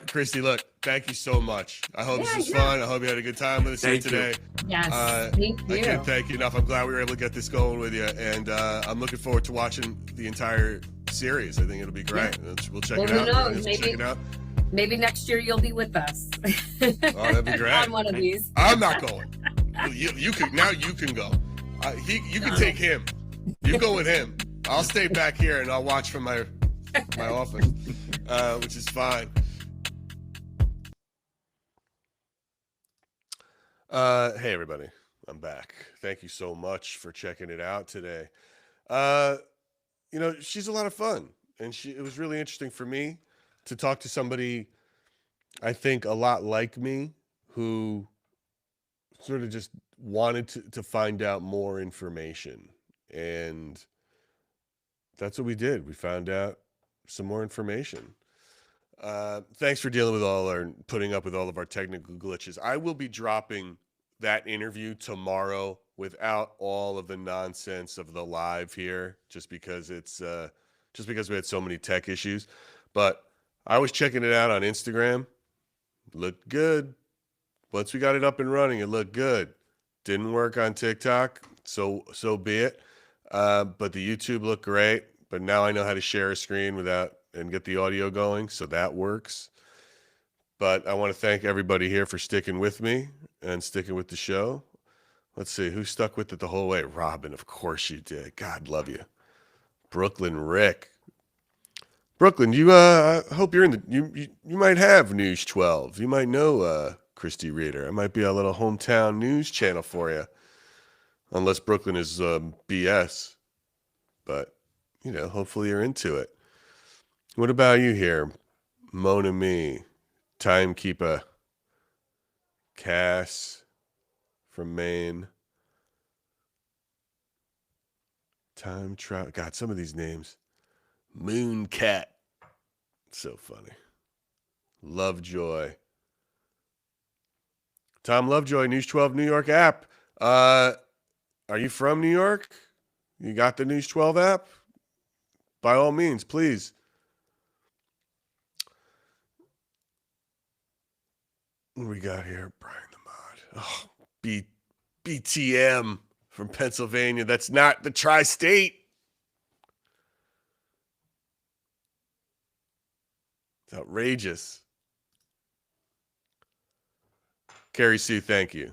Christy, look, thank you so much. I hope this was fun. I hope you had a good time with us here today. Yes, thank you. I can't thank you enough. I'm glad we were able to get this going with you, and I'm looking forward to watching the entire series. I think it'll be great. Yeah. We'll check it out. Check it out. Maybe next year you'll be with us. Oh, that'd be great. On one of these. I'm not going. You can now. You can go. You can take him. You go with him. I'll stay back here and I'll watch from my office, which is fine. Hey everybody, I'm back. Thank you so much for checking it out today. She's a lot of fun, and it was really interesting for me to talk to somebody I think a lot like me, who sort of just wanted to find out more information, and that's what we did. We found out some more information. Thanks for dealing with putting up with all of our technical glitches. I will be dropping that interview tomorrow without all of the nonsense of the live here, just because we had so many tech issues. But I was checking it out on Instagram. Looked good. Once we got it up and running, it looked good. Didn't work on TikTok, so be it. But the YouTube looked great. But now I know how to share a screen and get the audio going, so that works. But I want to thank everybody here for sticking with me and sticking with the show. Let's see, who stuck with it the whole way? Robin, of course you did. God love you. Brooklyn Rick. Brooklyn, I hope you're you might have News 12. You might know Christy Reader. It might be a little hometown news channel for you. Unless Brooklyn is BS. But, hopefully you're into it. What about you here? Mona Me, Timekeeper, Cass from Maine. Time Trial. God, some of these names. Mooncat. So funny. Lovejoy. Tom Lovejoy, News 12 New York app. Are you from New York? You got the News 12 app? By all means, please. What do we got here? Brian the Mod. Oh, BTM from Pennsylvania. That's not the tri-state. It's outrageous. Carrie Sue, thank you.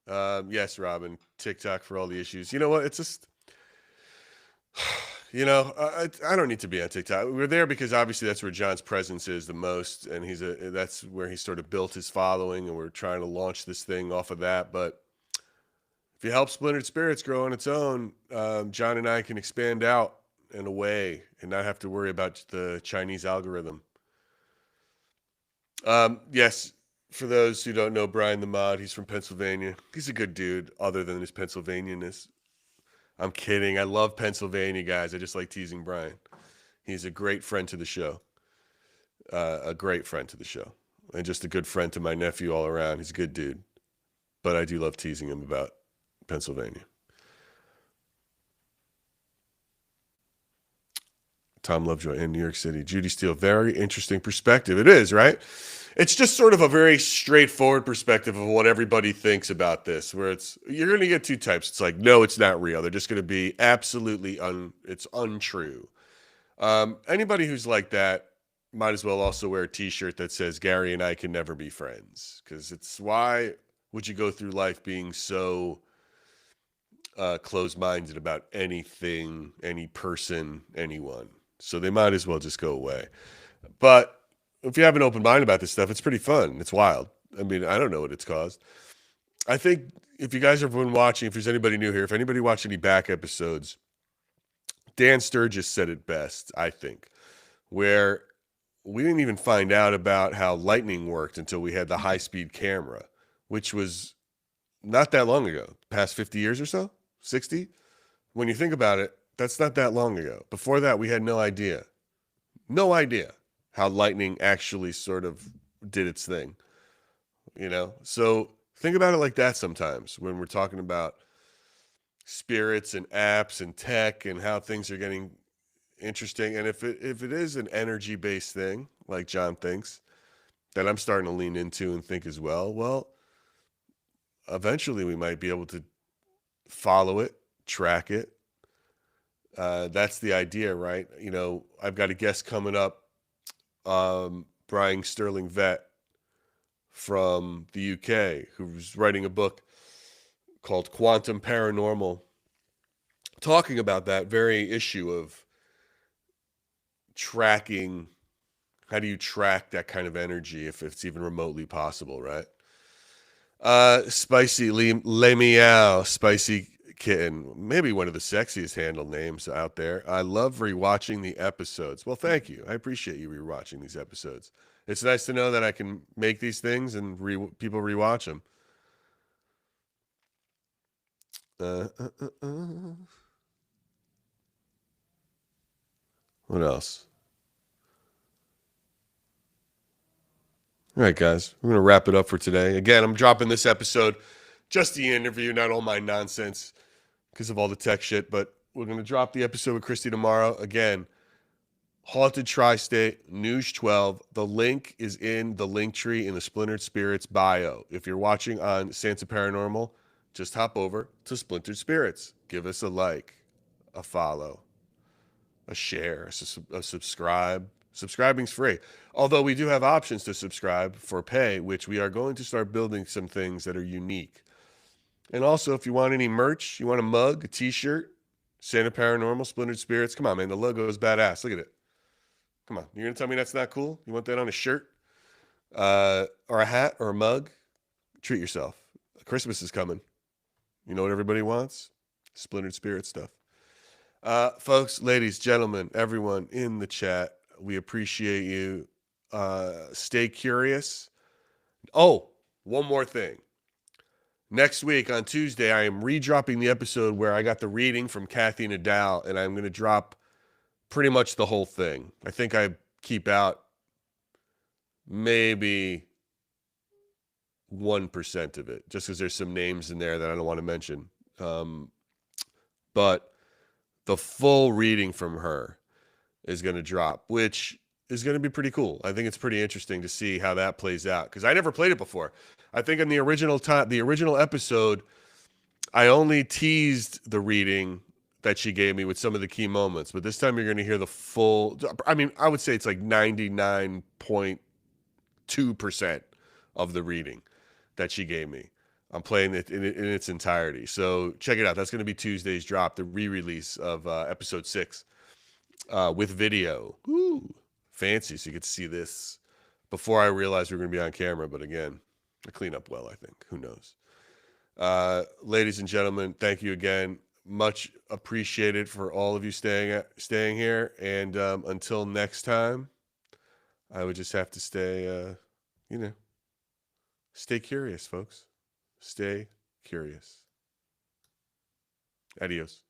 Yes, Robin. TikTok for all the issues. You know what? It's just, I don't need to be on TikTok. We're there because obviously that's where John's presence is the most, and that's where he sort of built his following, and we're trying to launch this thing off of that. But if you help Splintered Spirits grow on its own, John and I can expand out and away and not have to worry about the Chinese algorithm. Yes, for those who don't know Brian the Mod, he's from Pennsylvania. He's a good dude, other than his Pennsylvanianness. I'm kidding. I love Pennsylvania, guys. I just like teasing Brian. He's a great friend to the show. A great friend to the show. And just a good friend to my nephew all around. He's a good dude. But I do love teasing him about Pennsylvania. Tom Lovejoy in New York City. Judy Steele, very interesting perspective. It is, right? It's just sort of a very straightforward perspective of what everybody thinks about this, where you're going to get two types. It's like, no, it's not real. They're just going to be absolutely it's untrue. Anybody who's like that might as well also wear a t-shirt that says Gary and I can never be friends, because it's why would you go through life being so closed-minded about anything, any person, anyone? So they might as well just go away. But if you have an open mind about this stuff, it's pretty fun. It's wild. I mean, I don't know what it's caused. I think if you guys have been watching, if there's anybody new here, if anybody watched any back episodes, Dan Sturgis said it best, I think, where we didn't even find out about how lightning worked until we had the high-speed camera, which was not that long ago, past 50 years or so, 60. When you think about it, that's not that long ago. Before that, we had no idea how lightning actually sort of did its thing, So think about it like that sometimes when we're talking about spirits and apps and tech and how things are getting interesting. And if it is an energy-based thing, like John thinks, that I'm starting to lean into and think as well, eventually we might be able to follow it, track it. That's the idea, right? I've got a guest coming up, Brian Sterling Vet from the UK, who's writing a book called Quantum Paranormal, talking about that very issue of tracking. How do you track that kind of energy if it's even remotely possible, right? Spicy Le Meow, Spicy Kitten, maybe one of the sexiest handle names out there. I love rewatching the episodes. Well, thank you. I appreciate you rewatching these episodes. It's nice to know that I can make these things and people rewatch them. What else? All right, guys, we're going to wrap it up for today. Again, I'm dropping this episode, just the interview, not all my nonsense because of all the tech shit, but we're going to drop the episode with Christy tomorrow. Again, Haunted Tri-State, News 12. The link is in the link tree in the Splintered Spirits bio. If you're watching on Santa Paranormal, just hop over to Splintered Spirits. Give us a like, a follow, a share, a subscribe. Subscribing's free. Although we do have options to subscribe for pay, which we are going to start building some things that are unique. And also, if you want any merch, you want a mug, a t-shirt, Santa Paranormal, Splintered Spirits, come on, man. The logo is badass. Look at it. Come on. You're going to tell me that's not cool? You want that on a shirt or a hat or a mug? Treat yourself. Christmas is coming. You know what everybody wants? Splintered Spirit stuff. Folks, ladies, gentlemen, everyone in the chat, we appreciate you. Stay curious. Oh, one more thing. Next week on Tuesday, I am redropping the episode where I got the reading from Kathy Nadal, and I'm going to drop pretty much the whole thing. I think I keep out maybe 1% of it, just because there's some names in there that I don't want to mention. But the full reading from her is going to drop, which is going to be pretty cool. I think it's pretty interesting to see how that plays out, because I never played it before. I think in the original episode, I only teased the reading that she gave me with some of the key moments, but this time you're going to hear the full. I mean, I would say it's like 99.2% of the reading that she gave me. I'm playing it in its entirety. So check it out. That's going to be Tuesday's drop, the re-release of episode 6 with video. Ooh, fancy. So you get to see this before I realized we were going to be on camera. But again, I clean up well, I think. Who knows? Ladies and gentlemen, thank you again. Much appreciated for all of you staying here. And until next time, I would just have to stay, stay curious, folks. Stay curious. Adios.